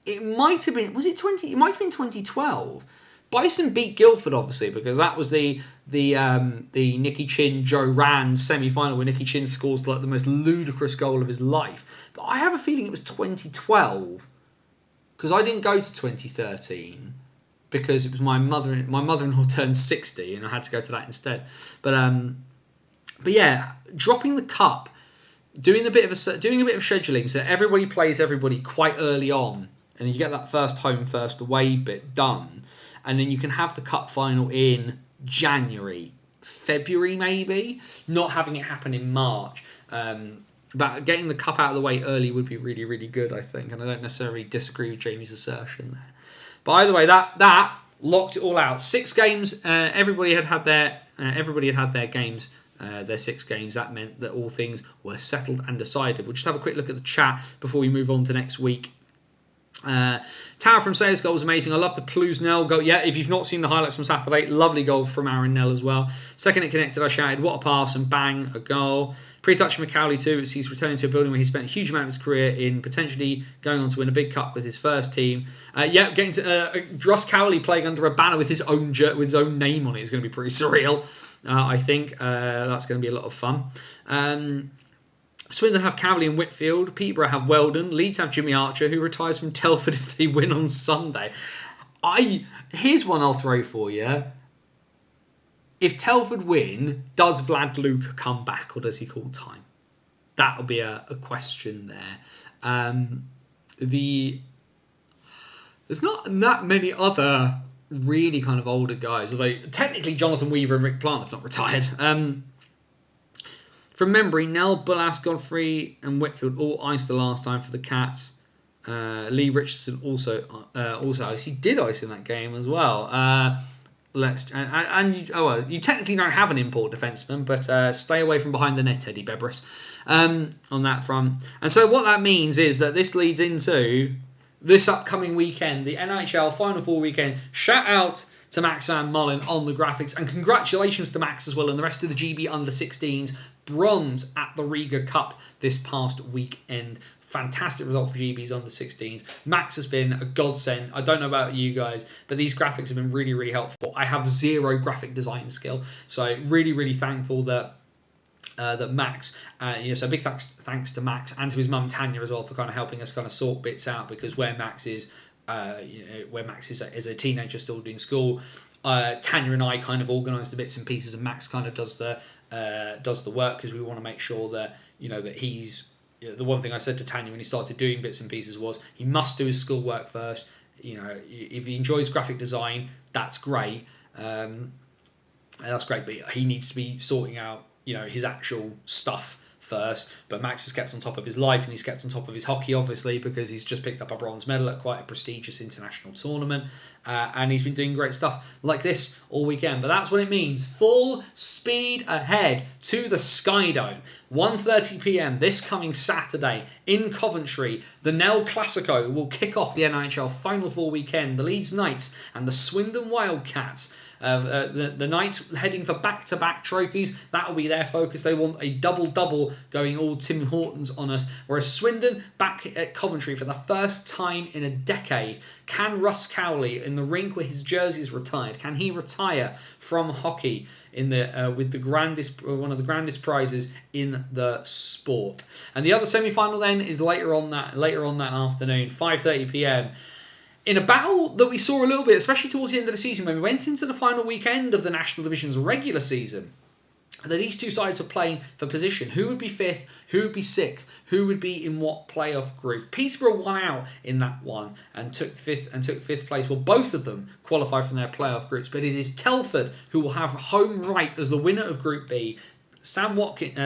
It might have been. Was it 20? It might have been 2012. Bison beat Guildford, obviously, because that was the Nicky Chin Joe Rand semi-final where Nicky Chin scores like the most ludicrous goal of his life. But I have a feeling it was 2012 because I didn't go to 2013 because it was my mother-in-law turned 60 and I had to go to that instead. But yeah, dropping the cup, doing a bit of scheduling so everybody plays everybody quite early on, and you get that first home first away bit done. And then you can have the cup final in January, February maybe, not having it happen in March. But getting the cup out of the way early would be really, really good, I think. And I don't necessarily disagree with Jamie's assertion there. But either way, that locked it all out. 6 games. Everybody had their games. Their 6 games. That meant that all things were settled and decided. We'll just have a quick look at the chat before we move on to next week. Tower from Sayers goal was amazing. I love the Plousnell goal. Yeah, if you've not seen the highlights from Saturday, lovely goal from Aaron Nell as well. Second it connected, I shouted, what a pass, and bang, a goal. Pre-touch from McCowley too, as he's returning to a building where he spent a huge amount of his career in, potentially going on to win a big cup with his first team. Getting to Ross Cowley playing under a banner with his own name on it is going to be pretty surreal. I think that's going to be a lot of fun. Swindon have Cowley and Whitfield. Peterborough have Weldon. Leeds have Jimmy Archer, who retires from Telford if they win on Sunday. Here's one I'll throw for you. If Telford win, does Vlad Luka come back or does he call time? That'll be a question there. There's not that many other really kind of older guys. Although technically Jonathan Weaver and Rick Plant have not retired. From memory, Nell, Bullas, Godfrey and Whitfield all iced the last time for the Cats. Lee Richardson also iced. He did ice in that game as well. You technically don't have an import defenseman, but stay away from behind the net, Eddie Bebris, on that front. And so what that means is that this leads into this upcoming weekend, the NHL Final Four weekend. Shout out to Max Van Mullen on the graphics, and congratulations to Max as well and the rest of the GB Under-16s. Bronze at the Riga Cup this past weekend. Fantastic result for GB's Under-16s. Max has been a godsend. I don't know about you guys, but these graphics have been really, really helpful. I have zero graphic design skill, so really, really thankful that Max, so big thanks to Max and to his mum Tanya as well for kind of helping us kind of sort bits out, because where Max is, as a teenager still doing school, Tanya and I kind of organise the bits and pieces, and Max kind of does the work, because we want to make sure that that he's. The one thing I said to Tanya when he started doing bits and pieces was he must do his schoolwork first. If he enjoys graphic design, that's great. That's great, but he needs to be sorting out his actual stuff first. But Max has kept on top of his life, and he's kept on top of his hockey, obviously, because he's just picked up a bronze medal at quite a prestigious international tournament, and he's been doing great stuff like this all weekend. But that's what it means. Full speed ahead to the Sky Dome. 1:30 p.m. this coming Saturday in Coventry. The Nell Classico will kick off the NHL Final Four weekend. The Leeds Knights and the Swindon Wildcats. The Knights heading for back-to-back trophies. That will be their focus. They want a double-double going all Tim Hortons on us. Whereas Swindon back at Coventry for the first time in a decade. Can Russ Cowley, in the rink where his jersey is retired, can he retire from hockey in with one of the grandest prizes in the sport? And the other semi-final then is later on that afternoon, 5:30 p.m. in a battle that we saw a little bit, especially towards the end of the season, when we went into the final weekend of the National Division's regular season, that these two sides were playing for position. Who would be fifth? Who would be sixth? Who would be in what playoff group? Peterborough won out in that one and took fifth place. Well, both of them qualified from their playoff groups, but it is Telford who will have home right as the winner of Group B. Tom Watkins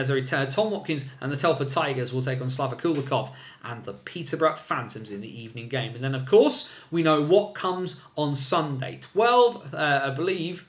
and the Telford Tigers will take on Slava Kulikov and the Peterborough Phantoms in the evening game. And then, of course, we know what comes on Sunday. 12, I believe,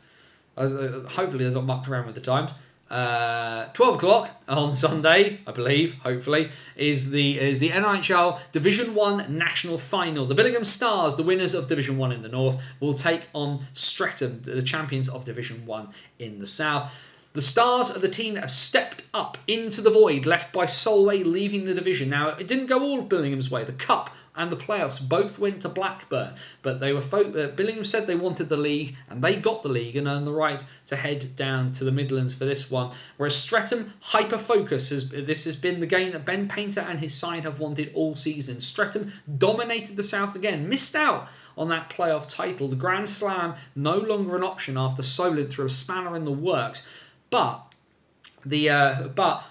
hopefully they've not mucked around with the times, 12 o'clock on Sunday, I believe, hopefully, is the NHL Division 1 National Final. The Billingham Stars, the winners of Division 1 in the north, will take on Streatham, the champions of Division 1 in the south. The Stars are the team that have stepped up into the void left by Solway leaving the division. Now, it didn't go all of Billingham's way. The Cup and the playoffs both went to Blackburn, but they were Billingham said they wanted the league, and they got the league and earned the right to head down to the Midlands for this one. Whereas Streatham, hyper-focus, this has been the game that Ben Painter and his side have wanted all season. Streatham dominated the South again, missed out on that playoff title. The Grand Slam no longer an option after Solent threw a spanner in the works. But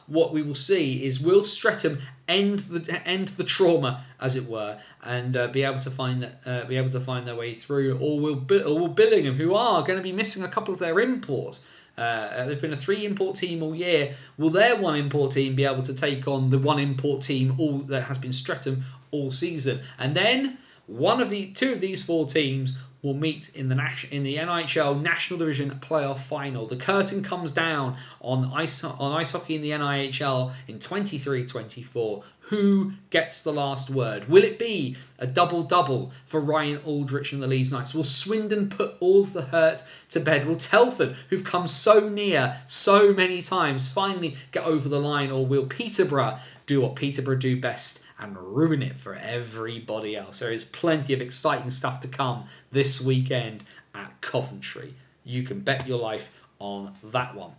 what we will see is, will Streatham end the trauma, as it were, and be able to find their way through, or will Billingham, who are going to be missing a couple of their imports, they've been a 3-import team all year, will their 1-import team be able to take on the 1-import team that has been Streatham all season? And then two of these 4 teams will meet in the NHL National Division playoff final. The curtain comes down on ice hockey in the NIHL in 23-24. Who gets the last word? Will it be a double-double for Ryan Aldrich and the Leeds Knights? Will Swindon put all the hurt to bed? Will Telford, who've come so near so many times, finally get over the line? Or will Peterborough do what Peterborough do best and ruin it for everybody else? There is plenty of exciting stuff to come this weekend at Coventry. You can bet your life on that one.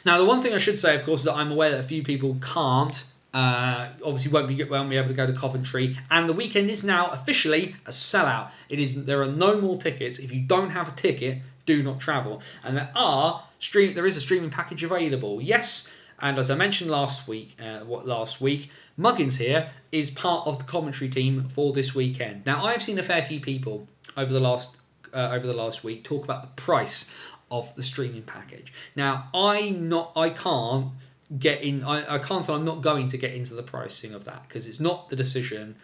Now, the one thing I should say, of course, is that I'm aware that a few people can't Obviously won't be able to go to Coventry, and the weekend is now officially a sellout. There are no more tickets. If you don't have a ticket, do not travel. And there is a streaming package available. Yes, and as I mentioned last week, Muggins here is part of the commentary team for this weekend. Now, I've seen a fair few people over the last week talk about the price of the streaming package. Now, I'm not going to get into the pricing of that because it's not the decision.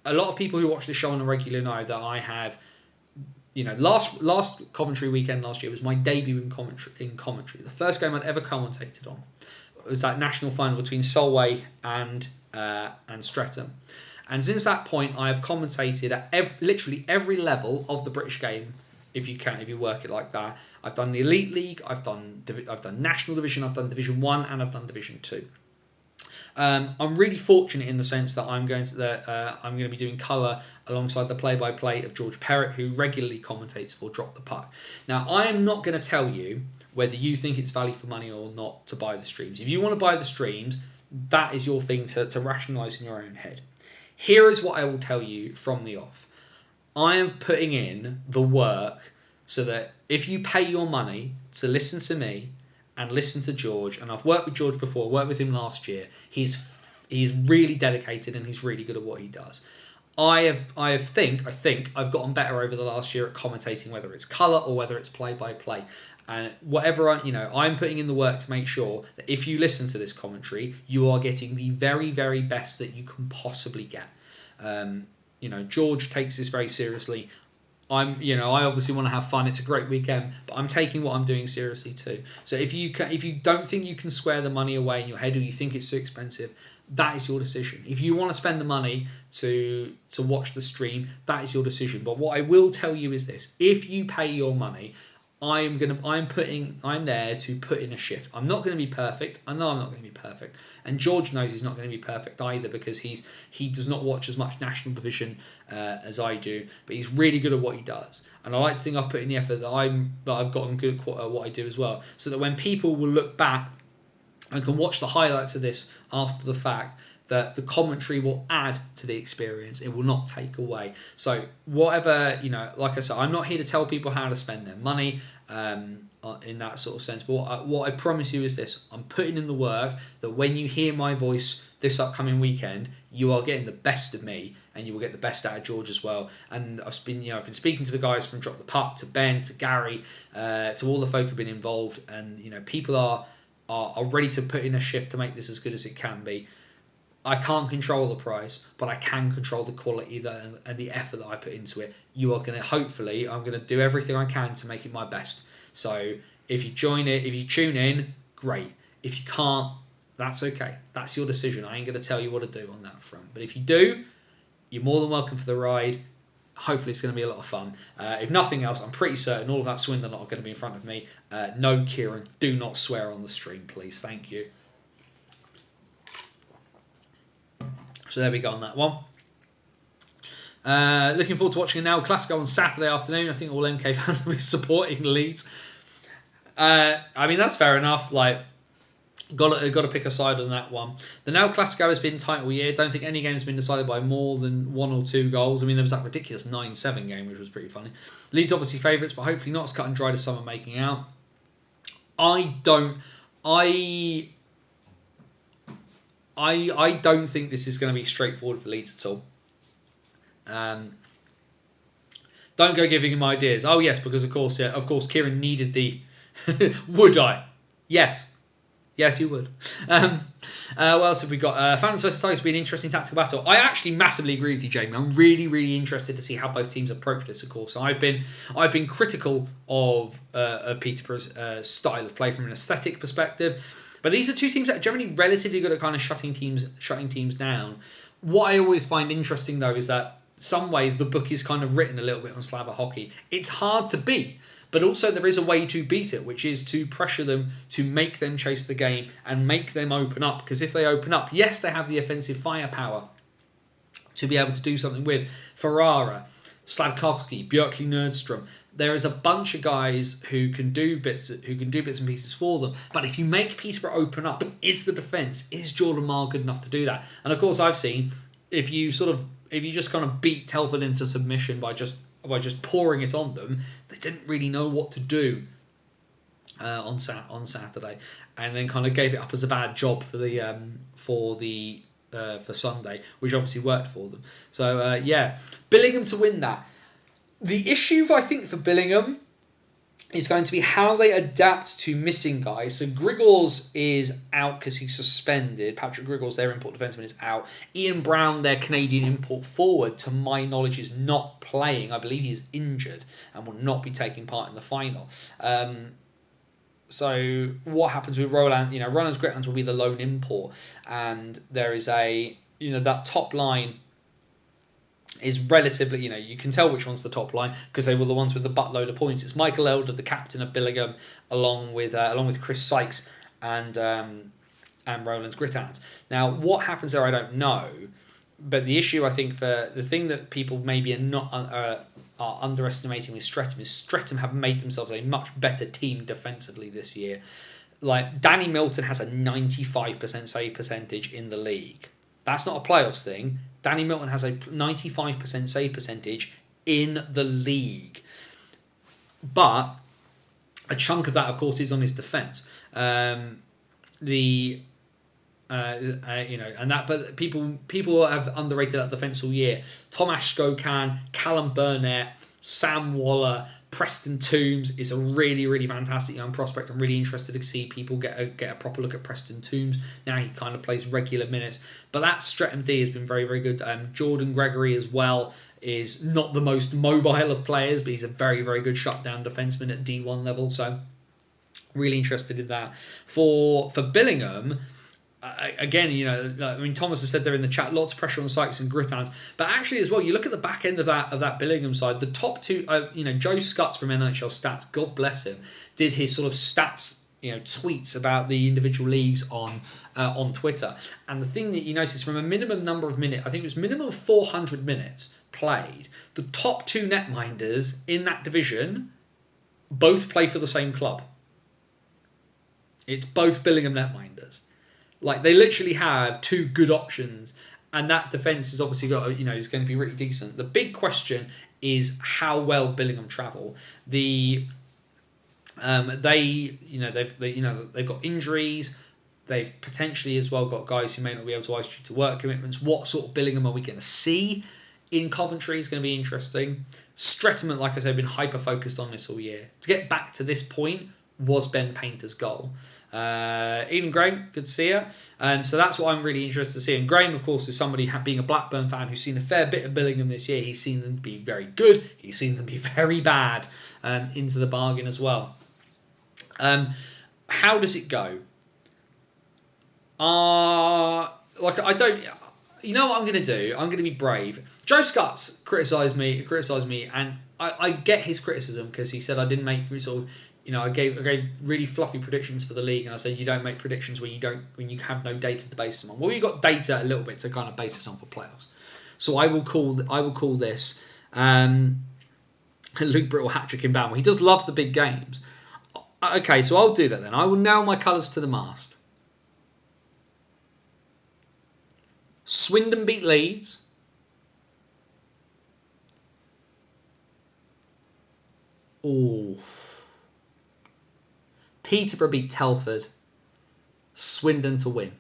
A lot of people who watch the show on a regular know that I have, last commentary weekend last year was my debut in commentary. The first game I'd ever commentated on was that national final between Solway and Streatham. And since that point, I have commentated at literally every level of the British game, if you work it like that. I've done the Elite League, I've done National Division, I've done Division 1, and I've done Division 2. I'm really fortunate in the sense that I'm going to be doing colour alongside the play-by-play of George Perrott, who regularly commentates for Drop the Puck. Now, I am not going to tell you whether you think it's value for money or not to buy the streams. If you want to buy the streams, that is your thing to rationalise in your own head. Here is what I will tell you from the off. I am putting in the work so that if you pay your money to listen to me and listen to George, and I've worked with George before, worked with him last year, he's really dedicated and he's really good at what he does. I think I've gotten better over the last year at commentating, whether it's colour or whether it's play-by-play. And whatever I'm putting in the work to make sure that if you listen to this commentary, you are getting the very, very best that you can possibly get. George takes this very seriously. I obviously want to have fun. It's a great weekend, but I'm taking what I'm doing seriously too. So if you don't think you can square the money away in your head, or you think it's too expensive, that is your decision. If you want to spend the money to watch the stream, that is your decision. But what I will tell you is this: if you pay your money, I'm there to put in a shift. I'm not going to be perfect. I know I'm not going to be perfect. And George knows he's not going to be perfect either, because he does not watch as much National Division as I do, but he's really good at what he does. And I like to think I've put in the effort that I've gotten good at what I do as well, so that when people will look back and can watch the highlights of this after the fact, that the commentary will add to the experience. It will not take away. So whatever, like I said, I'm not here to tell people how to spend their money in that sort of sense. But what I promise you is this: I'm putting in the work that when you hear my voice this upcoming weekend, you are getting the best of me, and you will get the best out of George as well. And I've been speaking to the guys from Drop the Puck, to Ben, to Gary, to all the folk who've been involved, and people are ready to put in a shift to make this as good as it can be. I can't control the price, but I can control the quality and the effort that I put into it. I'm going to do everything I can to make it my best. So if you tune in, great. If you can't, that's okay. That's your decision. I ain't going to tell you what to do on that front. But if you do, you're more than welcome for the ride. Hopefully it's going to be a lot of fun. If nothing else, I'm pretty certain all of that Swindon lot are going to be in front of me. No, Kieran, do not swear on the stream, please. Thank you. So there we go on that one. Looking forward to watching now Classico on Saturday afternoon. I think all MK fans will be supporting Leeds. That's fair enough. Got to pick a side on that one. The Now Classico has been title year. Don't think any game has been decided by more than 1 or 2 goals. There was that ridiculous 9-7 game, which was pretty funny. Leeds obviously favourites, but hopefully not as cut and dried as some are making out. I don't think this is going to be straightforward for Leeds at all. Don't go giving him ideas. Oh yes, because of course, Kieran needed the. Would I? Yes, you would. What else have we got? Phantoms vs Tigers will be an interesting tactical battle. I actually massively agree with you, Jamie. I'm really, really interested to see how both teams approach this. Of course, I've been critical of Peterborough's style of play from an aesthetic perspective. But these are two teams that are generally relatively good at kind of shutting teams down. What I always find interesting, though, is that some ways the book is kind of written a little bit on Slava hockey. It's hard to beat, but also there is a way to beat it, which is to pressure them, to make them chase the game and make them open up. Because if they open up, yes, they have the offensive firepower to be able to do something with. Ferrara, Sladkowski, Björkli Nerdstrom. There is a bunch of guys who can do bits and pieces for them. But if you make Peterborough open up, is the defence, is Jordan Marr good enough to do that? And of course, I've seen if you just kind of beat Telford into submission by just pouring it on them, they didn't really know what to do on Saturday, and then kind of gave it up as a bad job for Sunday, which obviously worked for them. So Billingham to win that. The issue I think for Billingham is going to be how they adapt to missing guys. So Grigors is out because he's suspended. Patrick Grigors, their import defenseman, is out. Ian Brown, their Canadian import forward, to my knowledge, is not playing. I believe he's injured and will not be taking part in the final. So what happens with Roland? Roland's Gritlands will be the lone import, and there is that top line is relatively, you can tell which one's the top line because they were the ones with the buttload of points. It's Michael Elder, the captain of Billingham, along with Chris Sykes and Roland's Gritlands. Now, what happens there, I don't know. But the issue, I think, for the thing that people maybe are underestimating with Streatham is Streatham have made themselves a much better team defensively this year. Like, Danny Milton has a 95% save percentage in the league. That's not a playoffs thing. Danny Milton has a 95% save percentage in the league. But a chunk of that, of course, is on his defence. But people have underrated that defence all year. Tomasz Skokan, Callum Burnett, Sam Waller, Preston Toombs is a really, really fantastic young prospect. I'm really interested to see people get a proper look at Preston Toombs. Now he kind of plays regular minutes. But that Streatham D has been very, very good. Jordan Gregory as well is not the most mobile of players, but he's a very, very good shutdown defenseman at D1 level. So really interested in that. For Billingham, again, Thomas has said there in the chat, lots of pressure on Sykes and Gritlands. But actually, as well, you look at the back end of that Billingham side. The top two, Joe Scutts from NHL Stats, God bless him, did his sort of stats, tweets about the individual leagues on Twitter. And the thing that you notice from a minimum number of minutes, I think it was minimum of 400 minutes played. The top two netminders in that division both play for the same club. It's both Billingham netminders. Like, they literally have two good options, and that defence has obviously got, is going to be really decent. The big question is how well Billingham travel. They've got injuries. They've potentially as well got guys who may not be able to ice due to work commitments. What sort of Billingham are we going to see in Coventry is going to be interesting. Streatham, like I said, have been hyper-focused on this all year. To get back to this point was Ben Painter's goal. Even Graham, good to see you. So that's what I'm really interested to see. And Graham, of course, is somebody being a Blackburn fan who's seen a fair bit of Billingham this year. He's seen them be very good. He's seen them be very bad into the bargain as well. How does it go? I don't. You know what I'm going to do? I'm going to be brave. Joe Scutts criticised me, and I get his criticism because he said I didn't make sort of. I gave really fluffy predictions for the league, and I said you don't make predictions when you have no data to base them on. Well, we got data a little bit to kind of base this on for playoffs. So I will call this Luke Brittle hat-trick in Bamwell. He does love the big games. Okay, so I'll do that then. I will nail my colours to the mast. Swindon beat Leeds. Ooh. Peterborough beat Telford. Swindon to win.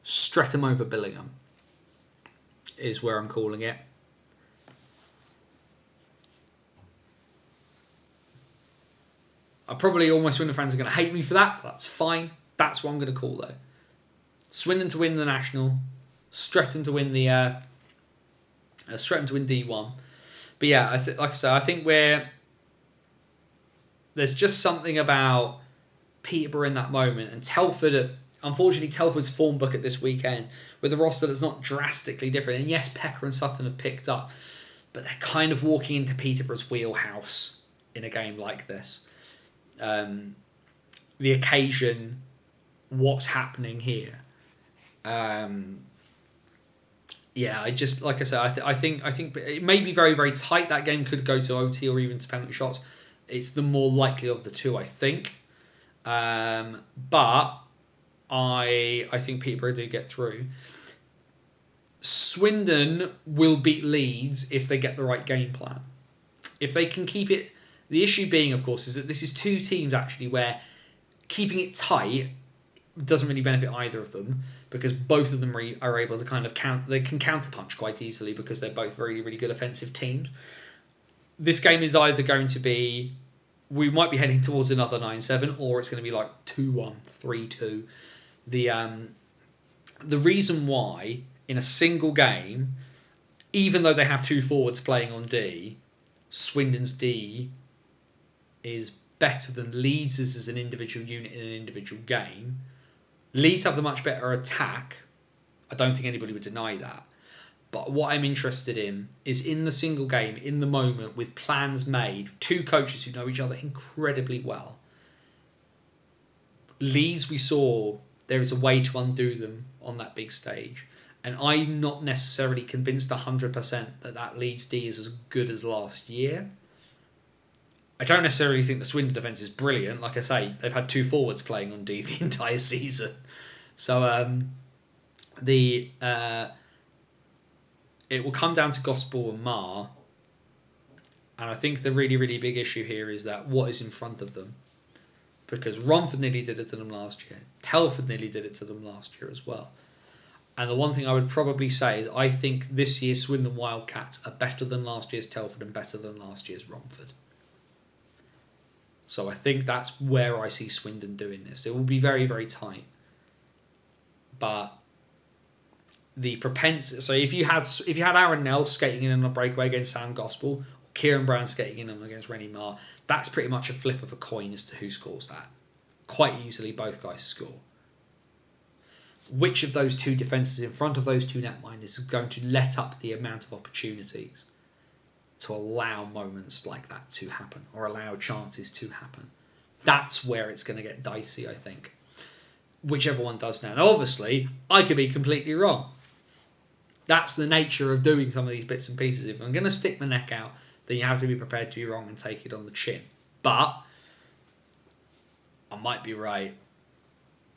Streatham over Billingham is where I'm calling it. Probably all my Swindon fans are going to hate me for that. But that's fine. That's what I'm going to call though. Swindon to win the National. Streatham to win the Streatham to win D1. But yeah, like I said, I think there's just something about Peterborough in that moment, and Telford. Unfortunately, Telford's form book at this weekend with a roster that's not drastically different. And yes, Pecker and Sutton have picked up, but they're kind of walking into Peterborough's wheelhouse in a game like this. The occasion, what's happening here. yeah, I just like I said, I think it may be very very tight. That game could go to OT or even to penalty shots. It's the more likely of the two, I think. But I think Peterborough do get through. Swindon will beat Leeds if they get the right game plan. If they can keep it, the issue being, of course, is that this is two teams actually where keeping it tight doesn't really benefit either of them, because both of them are able to kind of they can counterpunch quite easily because they're both very really good offensive teams. This game is either going to be, we might be heading towards another 9-7, or it's going to be like 2-1, 3-2. The reason why in a single game, even though they have two forwards playing on D, Swindon's D is better than Leeds's as an individual unit in an individual game. Leeds have the much better attack. I don't think anybody would deny that. But what I'm interested in is in the single game, in the moment, with plans made, two coaches who know each other incredibly well. Leeds, we saw there is a way to undo them on that big stage. And I'm not necessarily convinced 100% that Leeds D is as good as last year. I don't necessarily think the Swindon defence is brilliant. Like I say, they've had two forwards playing on D the entire season. So it will come down to Gospel and Mar. And I think the really, really big issue here is that what is in front of them. Because Romford nearly did it to them last year. Telford nearly did it to them last year as well. And the one thing I would probably say is I think this year's Swindon Wildcats are better than last year's Telford and better than last year's Romford. So I think that's where I see Swindon doing this. It will be very, very tight. But the propensity... So if you had Aaron Nell skating in on a breakaway against Sam Gospel, or Kieran Brown skating in on against Rennie Marr, that's pretty much a flip of a coin as to who scores that. Quite easily, both guys score. Which of those two defences in front of those two netminders is going to let up the amount of opportunities to allow moments like that to happen, or allow chances to happen? That's where it's going to get dicey, I think. Whichever one does now. Now, obviously, I could be completely wrong. That's the nature of doing some of these bits and pieces. If I'm going to stick my neck out, then you have to be prepared to be wrong and take it on the chin. But I might be right.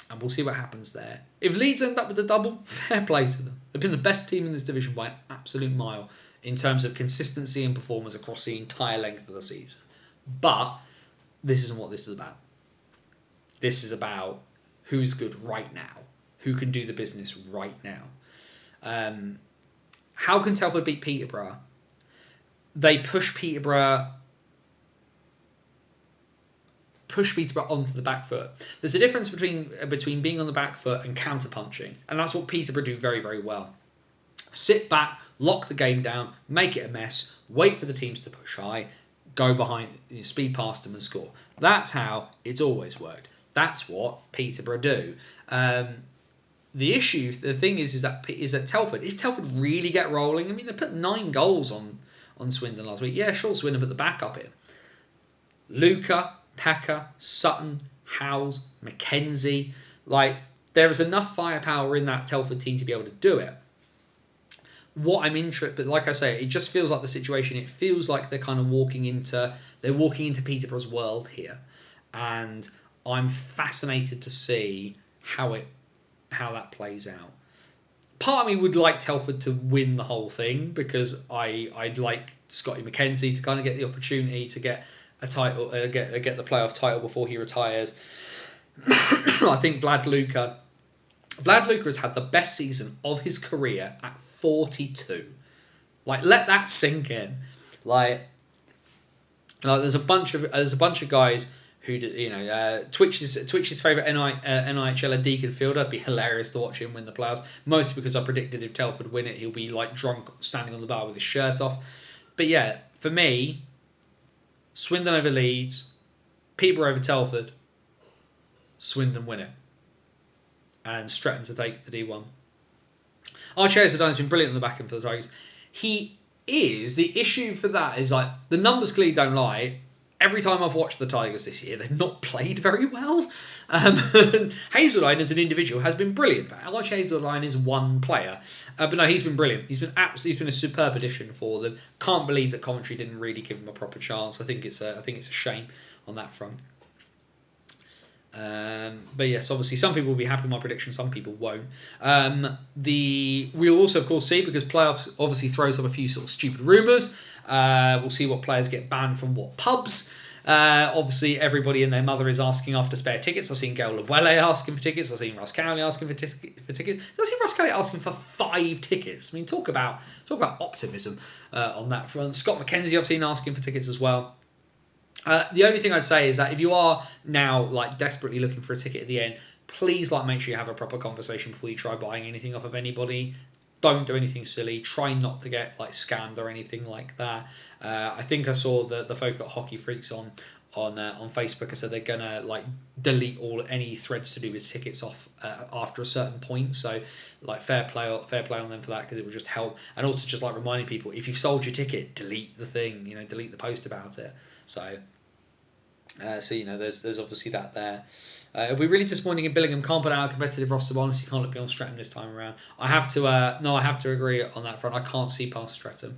And we'll see what happens there. If Leeds end up with a double, fair play to them. They've been the best team in this division by an absolute mile in terms of consistency and performance across the entire length of the season. But this isn't what this is about. This is about who's good right now. Who can do the business right now. How can Telford beat Peterborough? They push Peterborough onto the back foot. There's a difference between being on the back foot and counter-punching, and that's what Peterborough do very, very well. Sit back, lock the game down, make it a mess, wait for the teams to push high, go behind, speed past them and score. That's how it's always worked. That's what Peterborough do. The thing is that Telford, if Telford really get rolling, I mean, they put 9 goals on Swindon last week. Yeah, sure, Swindon put the backup in. Luca, Packer, Sutton, Howes, Mackenzie. Like, there is enough firepower in that Telford team to be able to do it. What I'm interested, but like I say, it just feels like the situation. It feels like they're kind of walking into Peterborough's world here, and I'm fascinated to see how that plays out. Part of me would like Telford to win the whole thing because I'd like Scotty Mackenzie to kind of get the opportunity to get a title, get the playoff title before he retires. I think Vlad Luka has had the best season of his career at 42. Like, let that sink in. Like there's a bunch of guys who, you know, Twitch's favourite NIHL Deacon Fielder. It'd be hilarious to watch him win the playoffs. Mostly because I predicted if Telford win it, he'll be like drunk standing on the bar with his shirt off. But yeah, for me, Swindon over Leeds, Peterborough over Telford, Swindon win it. And Stretton to take the D1. Archie Zidane has been brilliant on the back end for the Tigers. The issue for that is, like, the numbers clearly don't lie. every time I've watched the Tigers this year, they've not played very well. Hazeldine as an individual has been brilliant. But Aloch Hazeldine is one player. But no, he's been brilliant. He's been a superb addition for them. Can't believe that Coventry didn't really give him a proper chance. I think it's a shame on that front. But yes, obviously some people will be happy with my prediction, some people won't. We'll also of course see, because playoffs obviously throws up a few sort of stupid rumours. We'll see what players get banned from what pubs. Obviously everybody and their mother is asking after spare tickets. I've seen Gail Labuele asking for tickets. I've seen Russ Cowley asking for tickets. I've seen Russ Cowley asking for 5 tickets. I mean, talk about optimism on that front. Scott McKenzie I've seen asking for tickets as well. The only thing I'd say is that if you are now like desperately looking for a ticket at the end, please make sure you have a proper conversation before you try buying anything off of anybody. Don't do anything silly. Try not to get scammed or anything like that. I think I saw the folk at Hockey Freaks on Facebook. I said they're gonna delete any threads to do with tickets off after a certain point. So fair play on them for that, because it will just help. And also just reminding people, if you've sold your ticket, delete the thing. Delete the post about it. So there's obviously that there. It'll be really disappointing if Billingham can't put out a competitive roster. Honestly, can't look beyond Streatham this time around. I have to agree on that front. I can't see past Streatham.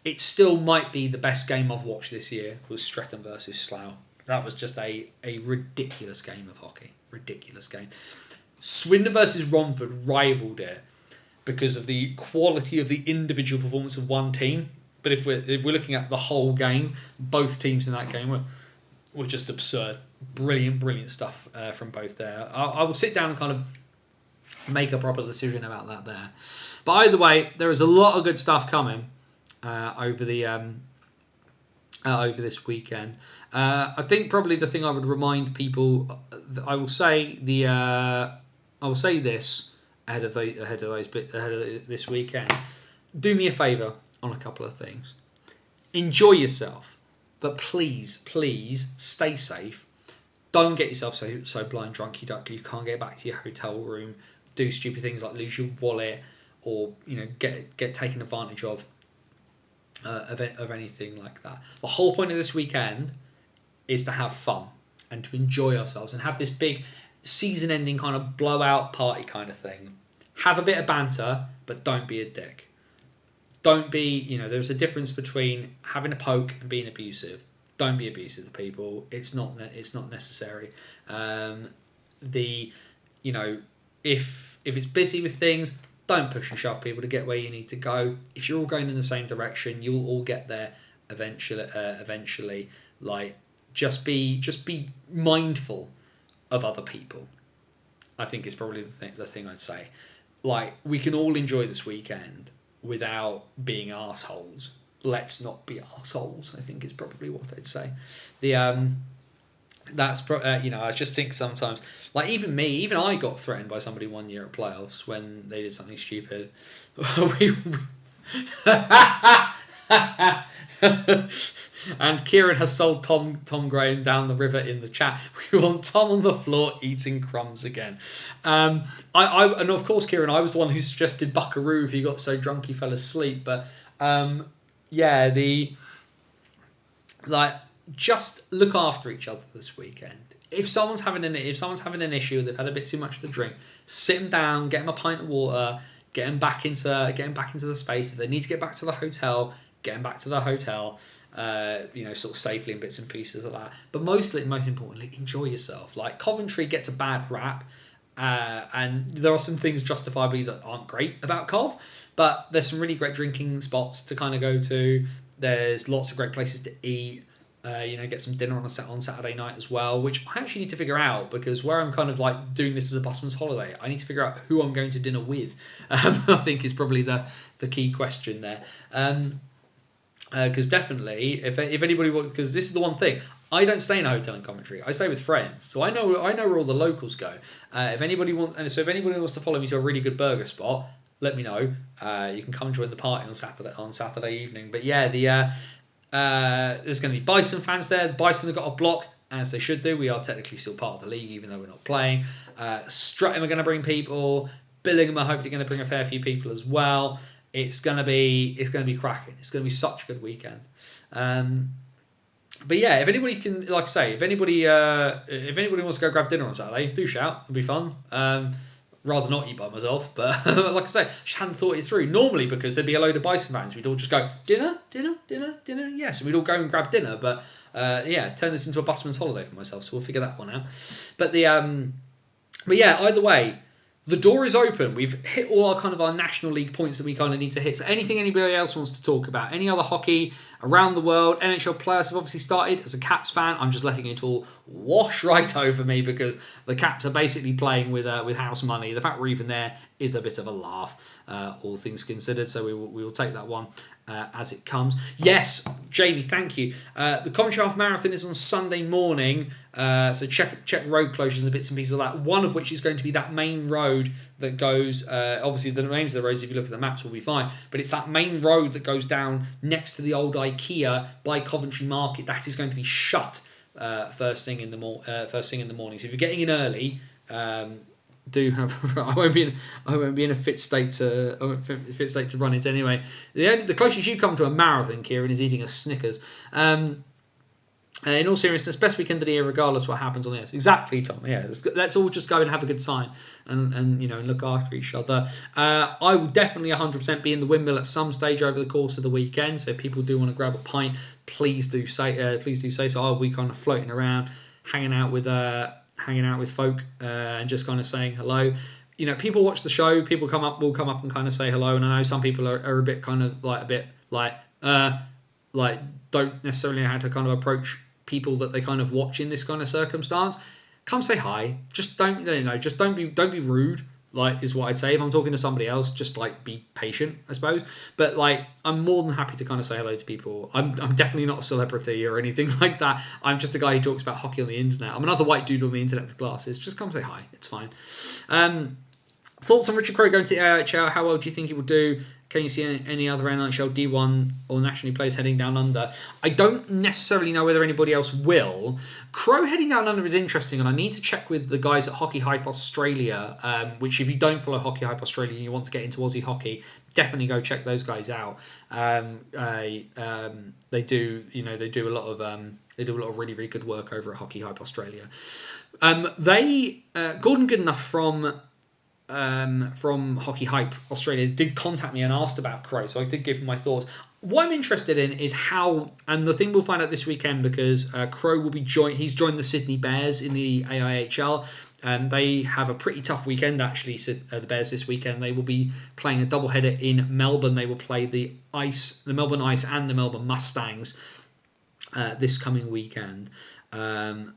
It still might be the best game I've watched this year was Streatham versus Slough. That was just a ridiculous game of hockey. Ridiculous game. Swindon versus Romford rivaled it because of the quality of the individual performance of one team. But if we're looking at the whole game, both teams in that game were just absurd. Brilliant stuff from both there. I will sit down and kind of make a proper decision about that there. But either way, there is a lot of good stuff coming over this weekend. I think probably the thing I would remind people, I will say this ahead of this weekend. Do me a favour on a couple of things. Enjoy yourself, but please stay safe. Don't get yourself so blind drunk you can't get back to your hotel room. Do stupid things like lose your wallet, or get taken advantage of anything like that. The whole point of this weekend is to have fun and to enjoy ourselves and have this big season-ending kind of blowout party kind of thing. Have a bit of banter, but don't be a dick. Don't be, there's a difference between having a poke and being abusive. Don't be abusive to people. It's not necessary. If it's busy with things, don't push and shove people to get where you need to go. If you're all going in the same direction, you'll all get there eventually. Just be mindful of other people. I think is probably the thing I'd say. We can all enjoy this weekend without being arseholes. Let's not be arseholes, I think is probably what I'd say. I just think sometimes, even I got threatened by somebody one year at playoffs when they did something stupid. And Kieran has sold Tom Graham down the river in the chat. We want Tom on the floor eating crumbs again. And of course, Kieran, I was the one who suggested Buckaroo if he got so drunk he fell asleep. But just look after each other this weekend. If someone's having an issue, they've had a bit too much to drink, sit them down, get them a pint of water, get them back into the space. If they need to get back to the hotel, get them back to the hotel. Sort of safely in bits and pieces of that. But most importantly, enjoy yourself. Coventry gets a bad rap, and there are some things justifiably that aren't great about Cov, but there's some really great drinking spots to kind of go to. There's lots of great places to eat. Get some dinner on Saturday night as well, which I actually need to figure out, because where I'm kind of doing this as a busman's holiday, I need to figure out who I'm going to dinner with. I think is probably the key question there. Because definitely, if anybody wants, because this is the one thing, I don't stay in a hotel in Coventry. I stay with friends, so I know where all the locals go. If anybody wants to follow me to a really good burger spot, let me know. You can come and join the party on Saturday evening. But yeah, there's going to be Bison fans there. Bison have got a block, as they should do. We are technically still part of the league, even though we're not playing. Streatham are going to bring people. Billingham are hopefully going to bring a fair few people as well. It's going to be cracking. It's going to be such a good weekend. But yeah, if anybody can, like I say, if anybody wants to go grab dinner on Saturday, do shout. It'll be fun. Rather not eat by myself, but like I say, just hadn't thought it through. Normally, because there'd be a load of Bison fans, we'd all just go dinner. Yes, we'd all go and grab dinner. But yeah, turn this into a busman's holiday for myself. So we'll figure that one out. But but yeah, either way, the door is open. We've hit all our National League points that we kind of need to hit. So anything anybody else wants to talk about, any other hockey around the world, NHL players have obviously started. As a Caps fan, I'm just letting it all wash right over me because the Caps are basically playing with house money. The fact we're even there is a bit of a laugh, all things considered. So we will take that one as it comes. Yes, Jamie, thank you. The Coventry Half Marathon is on Sunday morning. So check road closures and bits and pieces of that. One of which is going to be that main road that goes. Obviously, the names of the roads, if you look at the maps, will be fine. But it's that main road that goes down next to the old IKEA by Coventry Market. That is going to be shut first thing in the morning. So if you're getting in early, do have. I won't be in a fit state to run it anyway. The closest you come to a marathon, Kieran, is eating a Snickers. In all seriousness, best weekend of the year, regardless what happens on the ice. Exactly, Tom. Yeah, let's all just go and have a good time and look after each other. I will definitely 100% be in the windmill at some stage over the course of the weekend. So if people do want to grab a pint, please do say so. I'll be kind of floating around, hanging out with folk, and just kind of saying hello. People watch the show. People will come up and kind of say hello. And I know some people are a bit kind of like don't necessarily know how to kind of approach people that they kind of watch in this kind of circumstance. Come say hi. Just don't be rude. Is what I'd say. If I'm talking to somebody else, just be patient, I suppose. But I'm more than happy to kind of say hello to people. I'm definitely not a celebrity or anything like that. I'm just a guy who talks about hockey on the internet. I'm another white dude on the internet with glasses. Just come say hi. It's fine. Thoughts on Richard Crowe going to the AHL? How well do you think he will do? Can you see any other NHL D1 or nationally players heading down under? I don't necessarily know whether anybody else will. Crowe heading down under is interesting, and I need to check with the guys at Hockey Hype Australia, which if you don't follow Hockey Hype Australia and you want to get into Aussie hockey, definitely go check those guys out. They do a lot of really, really good work over at Hockey Hype Australia. Gordon Goodenough from Hockey Hype Australia did contact me and asked about Crowe, so I did give him my thoughts. What I'm interested in is how, and the thing we'll find out this weekend, because Crowe will be he's joined the Sydney Bears in the AIHL. They have a pretty tough weekend actually. The Bears this weekend, they will be playing a doubleheader in Melbourne. They will play the Melbourne Ice and the Melbourne Mustangs this coming weekend. But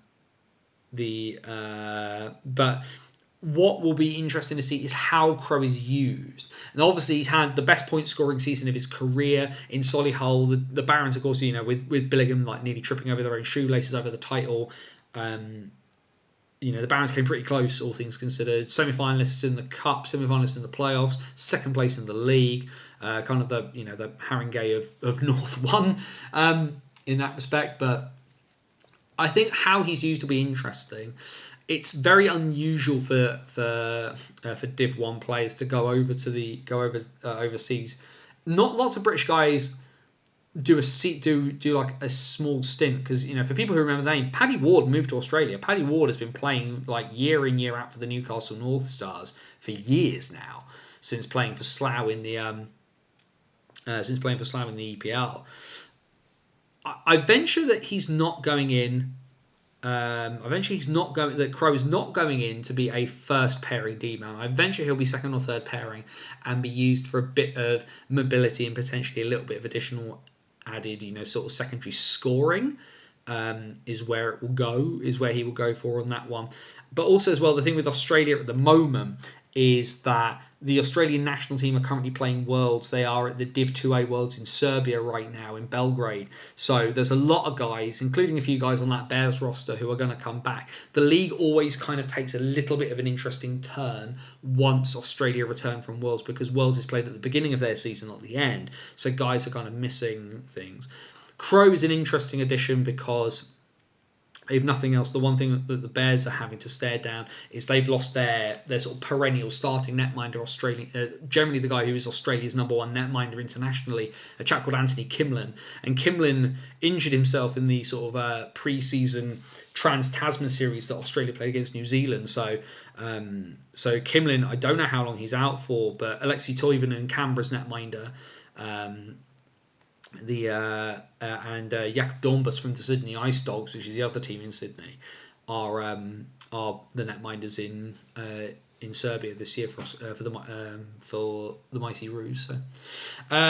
what will be interesting to see is how Crowe is used. And obviously he's had the best point scoring season of his career in Solihull. The Barons, of course, with Billingham nearly tripping over their own shoelaces over the title. The Barons came pretty close, all things considered. Semi-finalists in the Cup, semi-finalists in the playoffs, second place in the league. Kind of the Haringey of North 1 in that respect. But I think how he's used will be interesting. It's very unusual for Div 1 players to go overseas. Not lots of British guys do a small stint, because for people who remember the name, Paddy Ward moved to Australia. Paddy Ward has been playing year in year out for the Newcastle North Stars for years now, since playing for Slough in the EPL. I venture that he's not going in. That Crowe is not going in to be a first pairing D-man. I venture he'll be second or third pairing and be used for a bit of mobility and potentially a little bit of additional added, sort of secondary scoring. Is where he will go for on that one. But also as well, the thing with Australia at the moment is that the Australian national team are currently playing Worlds. They are at the Div 2A Worlds in Serbia right now, in Belgrade. So there's a lot of guys, including a few guys on that Bears roster, who are going to come back. The league always kind of takes a little bit of an interesting turn once Australia return from Worlds, because Worlds is played at the beginning of their season, not the end. So guys are kind of missing things. Crowe is an interesting addition because If nothing else, the one thing that the Bears are having to stare down is they've lost their sort of perennial starting netminder, generally the guy who is Australia's #1 netminder internationally, a chap called Anthony Kimlin. And Kimlin injured himself in the sort of pre-season Trans-Tasman series that Australia played against New Zealand. So Kimlin, I don't know how long he's out for, but Alexei Toivonen and Canberra's netminder, and Jakob Dornbus from the Sydney Ice Dogs, which is the other team in Sydney, are the netminders in Serbia this year for the Mighty Roos. So,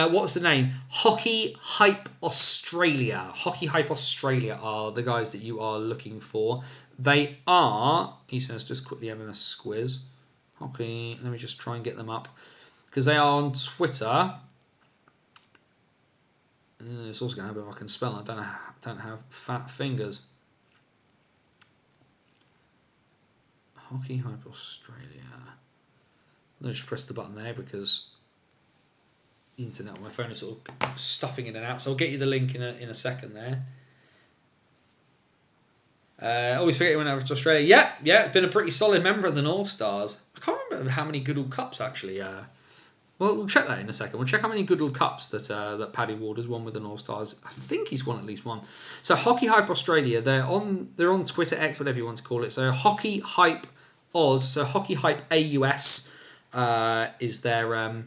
what's the name? Hockey Hype Australia. Hockey Hype Australia are the guys that you are looking for. They are. He says, just quickly having a squiz. Hockey. Let me just try and get them up because they are on Twitter. It's also going to happen if I can spell. I don't have fat fingers. Hockey Hype Australia. Let me just press the button there because the internet on my phone is sort of stuffing in and out. So I'll get you the link in a second there. Always forget when I was to Australia. Yeah, been a pretty solid member of the North Stars. I can't remember how many Goodall Cups actually. Well, we'll check that in a second. We'll check how many Goodall Cups that Paddy Ward has won with the North Stars. I think he's won at least one. So Hockey Hype Australia, they're on Twitter, X, whatever you want to call it. So Hockey Hype Oz, so Hockey Hype AUS is their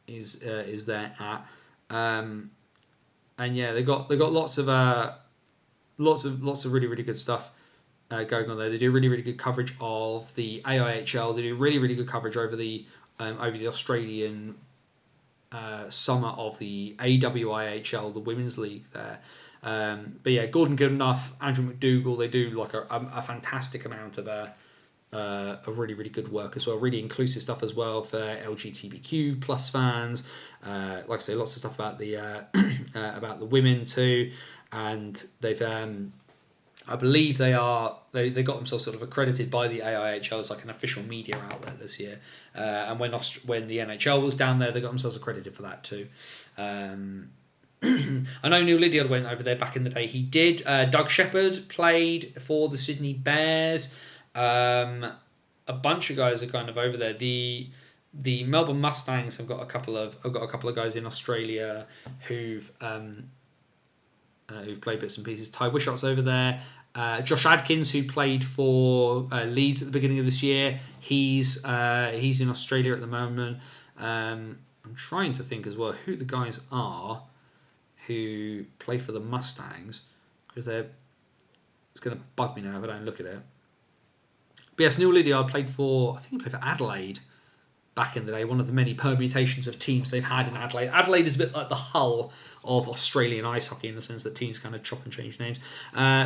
is their at. And yeah, they got lots of really really good stuff going on there. They do really really good coverage of the AIHL. They do really really good coverage over the Australian summer of the AWIHL, the Women's League there. But yeah, Gordon Goodenough, Andrew McDougall, they do like a fantastic amount of really, really good work as well. Really inclusive stuff as well for LGBTQ plus fans. Like I say, lots of stuff about the women too. And they've I believe they got themselves sort of accredited by the AIHL as like an official media outlet this year. And when the NHL was down there, they got themselves accredited for that too. I know Neil Lydiard went over there back in the day. He did. Doug Shepherd played for the Sydney Bears. A bunch of guys are kind of over there. The Melbourne Mustangs have got a couple of guys in Australia who've played bits and pieces. Ty Wishot's over there. Josh Adkins, who played for Leeds at the beginning of this year, he's in Australia at the moment. I'm trying to think as well who the guys are who play for the Mustangs, because it's going to bug me now if I don't look at it. But yes, Neil Lydiard played for Adelaide back in the day, one of the many permutations of teams they've had in Adelaide. Adelaide is a bit like the Hull of Australian ice hockey in the sense that teams kind of chop and change names.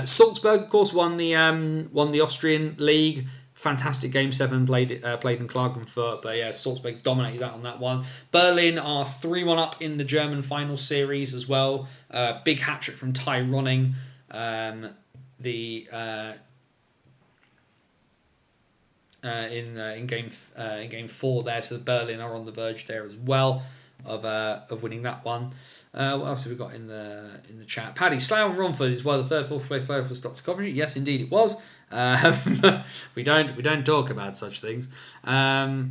Salzburg, of course, won the Austrian League. Fantastic Game 7 played in Klagenfurt, but yeah, Salzburg dominated that on that one. Berlin are 3-1 up in the German final series as well. Big hat-trick from Ty Ronning. In game 4 there, so Berlin are on the verge there as well of winning that one. What else have we got in the chat? Paddy, Slough and Romford is why the third, fourth place player was stopped to Coventry. Yes, indeed it was. We don't talk about such things. But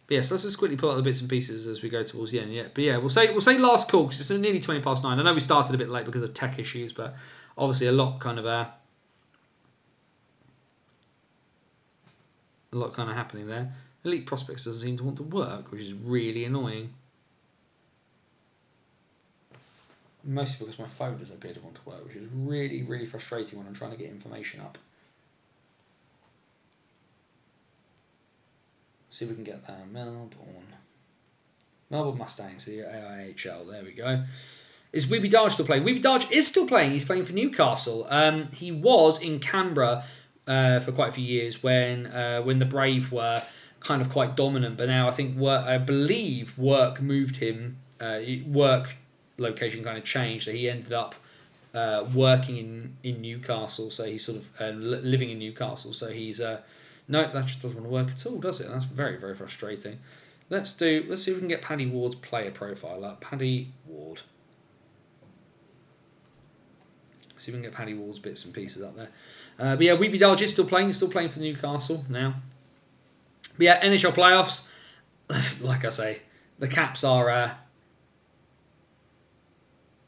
yes, let's just quickly pull out the bits and pieces as we go towards the end. Yeah, but yeah, we'll say last call because it's nearly 9:20. I know we started a bit late because of tech issues, but obviously a lot kind of happening there. Elite Prospects doesn't seem to want to work, which is really annoying. Mostly because my phone doesn't appear to want to work, which is really, really frustrating when I'm trying to get information up. See if we can get that. Melbourne Mustangs, the AIHL. There we go. Is Weeby Darge still playing? Weeby Darge is still playing. He's playing for Newcastle. He was in Canberra for quite a few years when the Brave were kind of quite dominant, but now I believe work moved him. Work location kind of changed, so he ended up working in Newcastle. So he's sort of living in Newcastle. So he's no, that just doesn't want to work at all, does it? That's very very frustrating. Let's see if we can get Paddy Ward's player profile up. Paddy Ward. See if we can get Paddy Wall's bits and pieces up there. But yeah, Weeby Dargis still playing for Newcastle now. But yeah, NHL playoffs. Like I say, the Caps are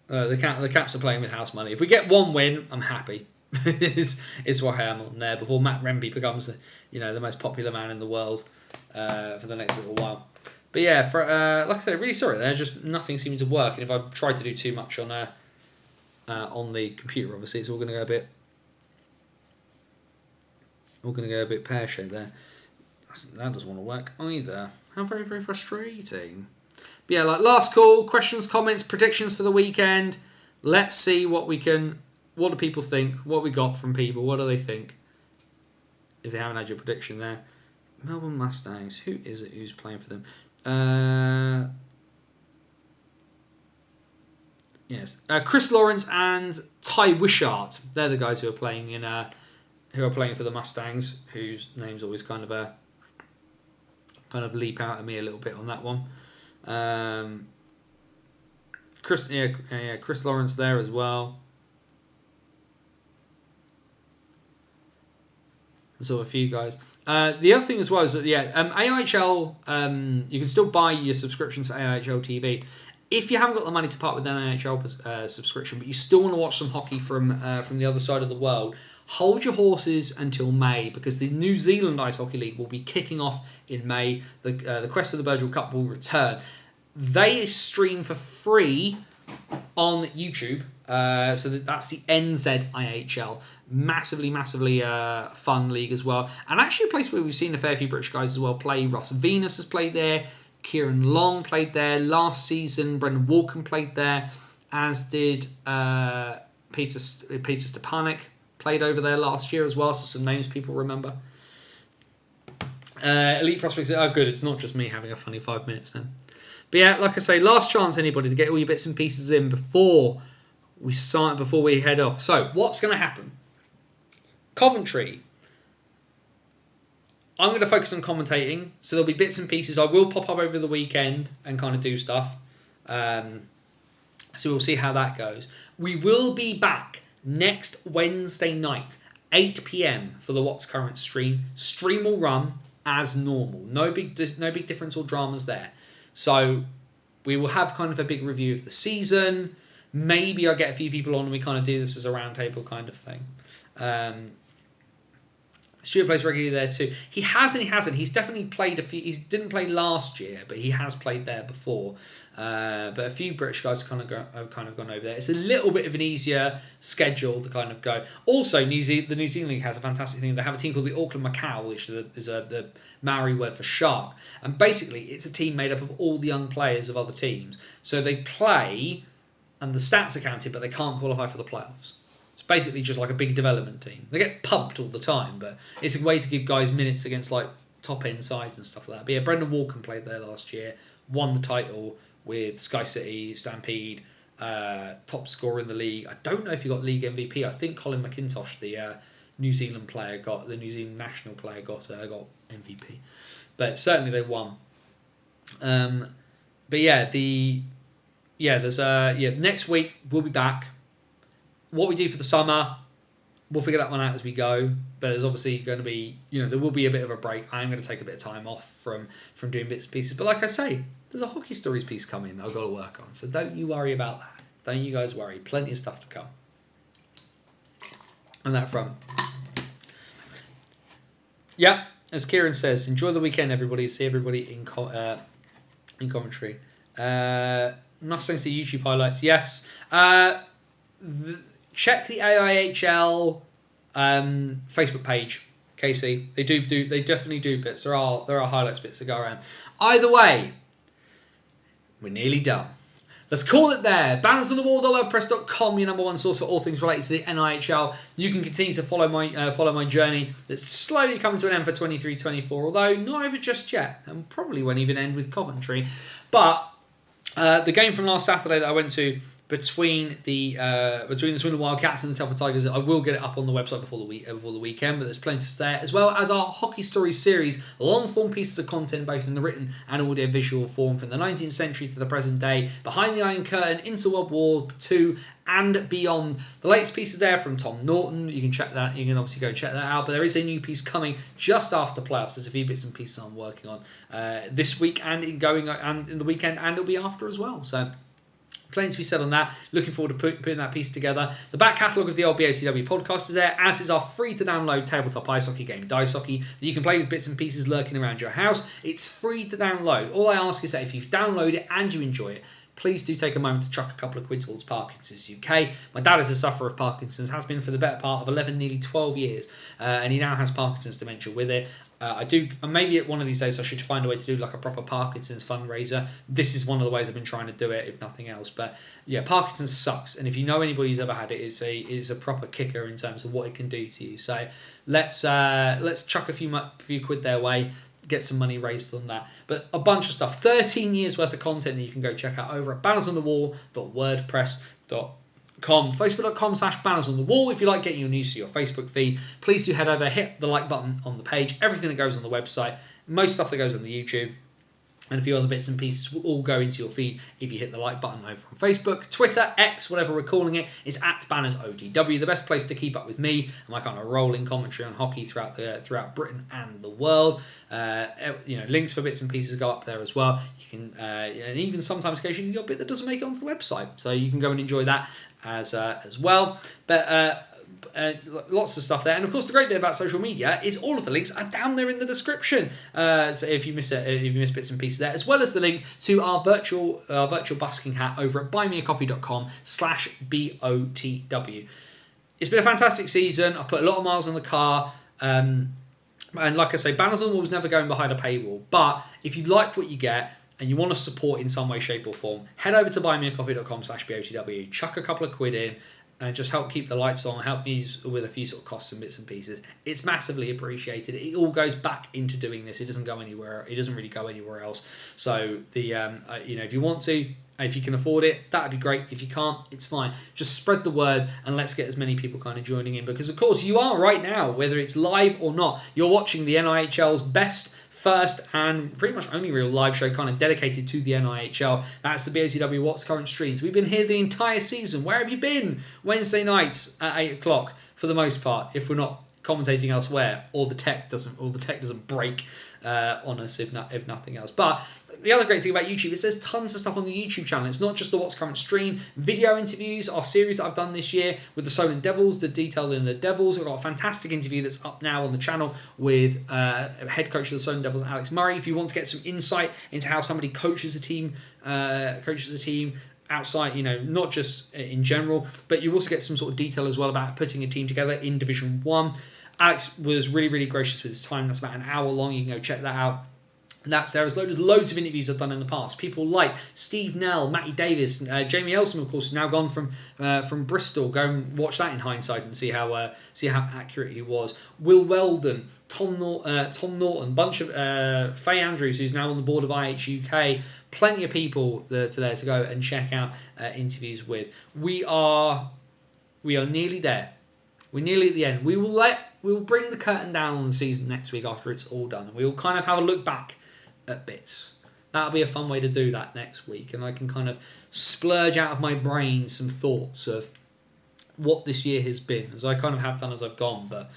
the Caps are playing with house money. If we get one win, I'm happy. is where I am on there before Matt Remby becomes the most popular man in the world for the next little while. But yeah, for like I said, really sorry. There's just nothing seeming to work, and if I try to do too much on the computer, obviously it's all going to go a bit. All going to go a bit pear-shaped there. That doesn't want to work either. How very, very frustrating. But yeah, like last call, questions, comments, predictions for the weekend. Let's see what do people think? What we got from people? What do they think? If you haven't had your prediction there. Melbourne Mustangs. Who is it who's playing for them? Yes. Chris Lawrence and Ty Wishart. They're the guys who are playing for the Mustangs, whose names always kind of leap out at me a little bit on that one. Chris Lawrence there as well. So a few guys. The other thing as well is that AIHL. You can still buy your subscriptions for AIHL TV if you haven't got the money to part with an AIHL subscription, but you still want to watch some hockey from the other side of the world. Hold your horses until May, because the New Zealand Ice Hockey League will be kicking off in May. The Quest for the Virgil Cup will return. They stream for free on YouTube. So that's the NZIHL. Massively fun league as well. And actually a place where we've seen a fair few British guys as well play. Ross Venus has played there. Kieran Long played there. Last season, Brendan Walken played there. As did Peter Stepanek. Played over there last year as well. So some names people remember. Elite Prospects. Oh, good. It's not just me having a funny 5 minutes then. But yeah, like I say, last chance anybody to get all your bits and pieces in before we head off. So, what's going to happen? Coventry. I'm going to focus on commentating, so there'll be bits and pieces. I will pop up over the weekend and kind of do stuff. So we'll see how that goes. We will be back next Wednesday night, 8 PM for the What's Current stream. Stream will run as normal. No big difference or dramas there. So we will have kind of a big review of the season. Maybe I'll get a few people on and we kind of do this as a roundtable kind of thing. Stuart plays regularly there too. He hasn't. He's definitely played a few. He didn't play last year, but he has played there before. But a few British guys have kind of gone over there. It's a little bit of an easier schedule to kind of go. Also, the New Zealand League has a fantastic thing. They have a team called the Auckland Macau, which is the Maori word for shark. And basically, it's a team made up of all the young players of other teams. So they play, and the stats are counted, but they can't qualify for the playoffs. Basically just like a big development team. They get pumped all the time, but it's a way to give guys minutes against like top end sides and stuff like that. But yeah, Brendan Walken played there last year, won the title with Sky City Stampede, top scorer in the league. I don't know if he got league MVP. I think Colin McIntosh, the New Zealand national player, got MVP. But certainly they won. But next week we'll be back. What we do for the summer, we'll figure that one out as we go. But there's obviously going to be, there will be a bit of a break. I'm going to take a bit of time off from doing bits and pieces. But like I say, there's a Hockey Stories piece coming that I've got to work on. So don't you worry about that. Don't you guys worry. Plenty of stuff to come on that front. Yeah, as Kieran says, enjoy the weekend, everybody. See everybody in Coventry. Mustangs to YouTube highlights. Yes. Check the AIHL Facebook page, Casey. They definitely do bits. There are highlights bits that go around. Either way, we're nearly done. Let's call it there. Bannersonthewall.wordpress.com, your number one source for all things related to the NIHL. You can continue to follow my journey that's slowly coming to an end for 23-24, although not over just yet, and probably won't even end with Coventry. But the game from last Saturday that I went to between the Swindon Wildcats and the Telford Tigers. I will get it up on the website before the weekend, but there's plenty there, as well as our Hockey Stories series, long form pieces of content both in the written and audio visual form from the 19th century to the present day, behind the Iron Curtain, into World War II and beyond. The latest piece is there from Tom Norton. You can check that. You can obviously go check that out. But there is a new piece coming just after playoffs. There's a few bits and pieces I'm working on this week and in the weekend, and it'll be after as well. So plenty to be said on that. Looking forward to putting that piece together. The back catalogue of the old BOTW podcast is there, as is our free-to-download tabletop ice hockey game, Dice Hockey, that you can play with bits and pieces lurking around your house. It's free to download. All I ask is that if you've downloaded it and you enjoy it, please do take a moment to chuck a couple of quid towards Parkinson's UK. My dad is a sufferer of Parkinson's, has been for the better part of 11, nearly 12 years, and he now has Parkinson's dementia with it. Maybe at one of these days I should find a way to do like a proper Parkinson's fundraiser. This is one of the ways I've been trying to do it, if nothing else. But yeah, Parkinson's sucks, and if you know anybody who's ever had it, it's a proper kicker in terms of what it can do to you. So let's chuck a few quid their way, get some money raised on that. But a bunch of stuff, 13 years worth of content that you can go check out over at bannersonthewall.wordpress.com. Facebook.com/bannersonthewall. If you like getting your news to your Facebook feed, please do head over, hit the like button on the page. Everything that goes on the website, most stuff that goes on the YouTube, and a few other bits and pieces will all go into your feed if you hit the like button over on Facebook. Twitter, X, whatever we're calling it, is @BannersODW. The best place to keep up with me and my kind of rolling commentary on hockey throughout Britain and the world. Links for bits and pieces go up there as well. You can, and even sometimes occasionally you've got a bit that doesn't make it onto the website, so you can go and enjoy that as well. But lots of stuff there, and of course the great bit about social media is all of the links are down there in the description. So if you miss bits and pieces there, as well as the link to our virtual busking hat over at buymeacoffee.com/BOTW. It's been a fantastic season. I put a lot of miles on the car. And like I say, Banners on the Wall is never going behind a paywall. But if you like what you get and you want to support in some way, shape or form, head over to buymeacoffee.com/BOTW, chuck a couple of quid in, and just help keep the lights on, help me with a few sort of costs and bits and pieces. It's massively appreciated. It all goes back into doing this. It doesn't go anywhere. It doesn't really go anywhere else. So if you want to, if you can afford it, that'd be great. If you can't, it's fine. Just spread the word and let's get as many people kind of joining in, because of course you are right now, whether it's live or not, you're watching the NIHL's best, first and pretty much only real live show kind of dedicated to the NIHL. That's the BOTW What's Current Streams. We've been here the entire season. Where have you been? Wednesday nights at 8 o'clock for the most part, if we're not commentating elsewhere, or the tech doesn't break on us if nothing else. But the other great thing about YouTube is there's tons of stuff on the YouTube channel. It's not just the What's Current Stream. Video interviews, our series that I've done this year with the Solent Devils, the detail in the Devils. We've got a fantastic interview that's up now on the channel with head coach of the Solent Devils, Alex Murray. If you want to get some insight into how somebody coaches a team outside, not just in general, but you also get some sort of detail as well about putting a team together in Division 1. Alex was really, really gracious with his time. That's about an hour long. You can go check that out. And that's there. There's loads of interviews I've done in the past. People like Steve Nell, Matty Davis, Jamie Elsom, of course, who's now gone from Bristol. Go and watch that in hindsight and see how accurate he was. Will Weldon, Tom Norton, bunch of Faye Andrews, who's now on the board of IHUK. Plenty of people there to go and check out interviews with. We are nearly there. We're nearly at the end. We will bring the curtain down on the season next week after it's all done. We will kind of have a look back at bits. That'll be a fun way to do that next week, and I can kind of splurge out of my brain some thoughts of what this year has been, as I kind of have done as I've gone. But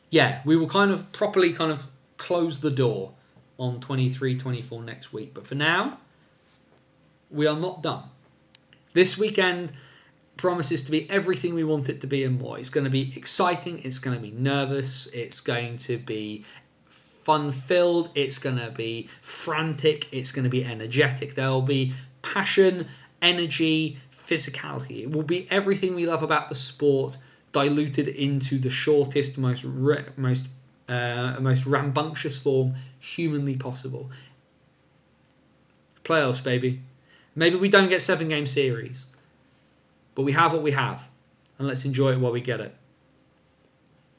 yeah, we will kind of properly kind of close the door on 23-24 next week. But for now, we are not done. This weekend promises to be everything we want it to be and more. It's going to be exciting, it's going to be nervous, it's going to be fun-filled, it's going to be frantic, it's going to be energetic. There will be passion, energy, physicality. It will be everything we love about the sport diluted into the shortest, most rambunctious form humanly possible. Playoffs, baby. Maybe we don't get 7-game series, but we have what we have, and let's enjoy it while we get it.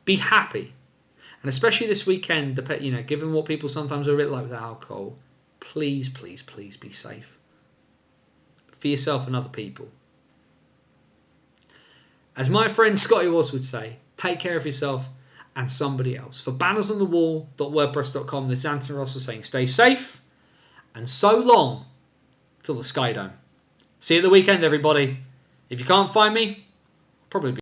Be happy. And especially this weekend, given what people sometimes are a bit like with alcohol, please, please, please be safe. For yourself and other people. As my friend Scotty Ross would say, take care of yourself and somebody else. For bannersonthewall.wordpress.com, this is Anthony Ross saying stay safe and so long till the Sky Dome. See you at the weekend, everybody. If you can't find me, probably be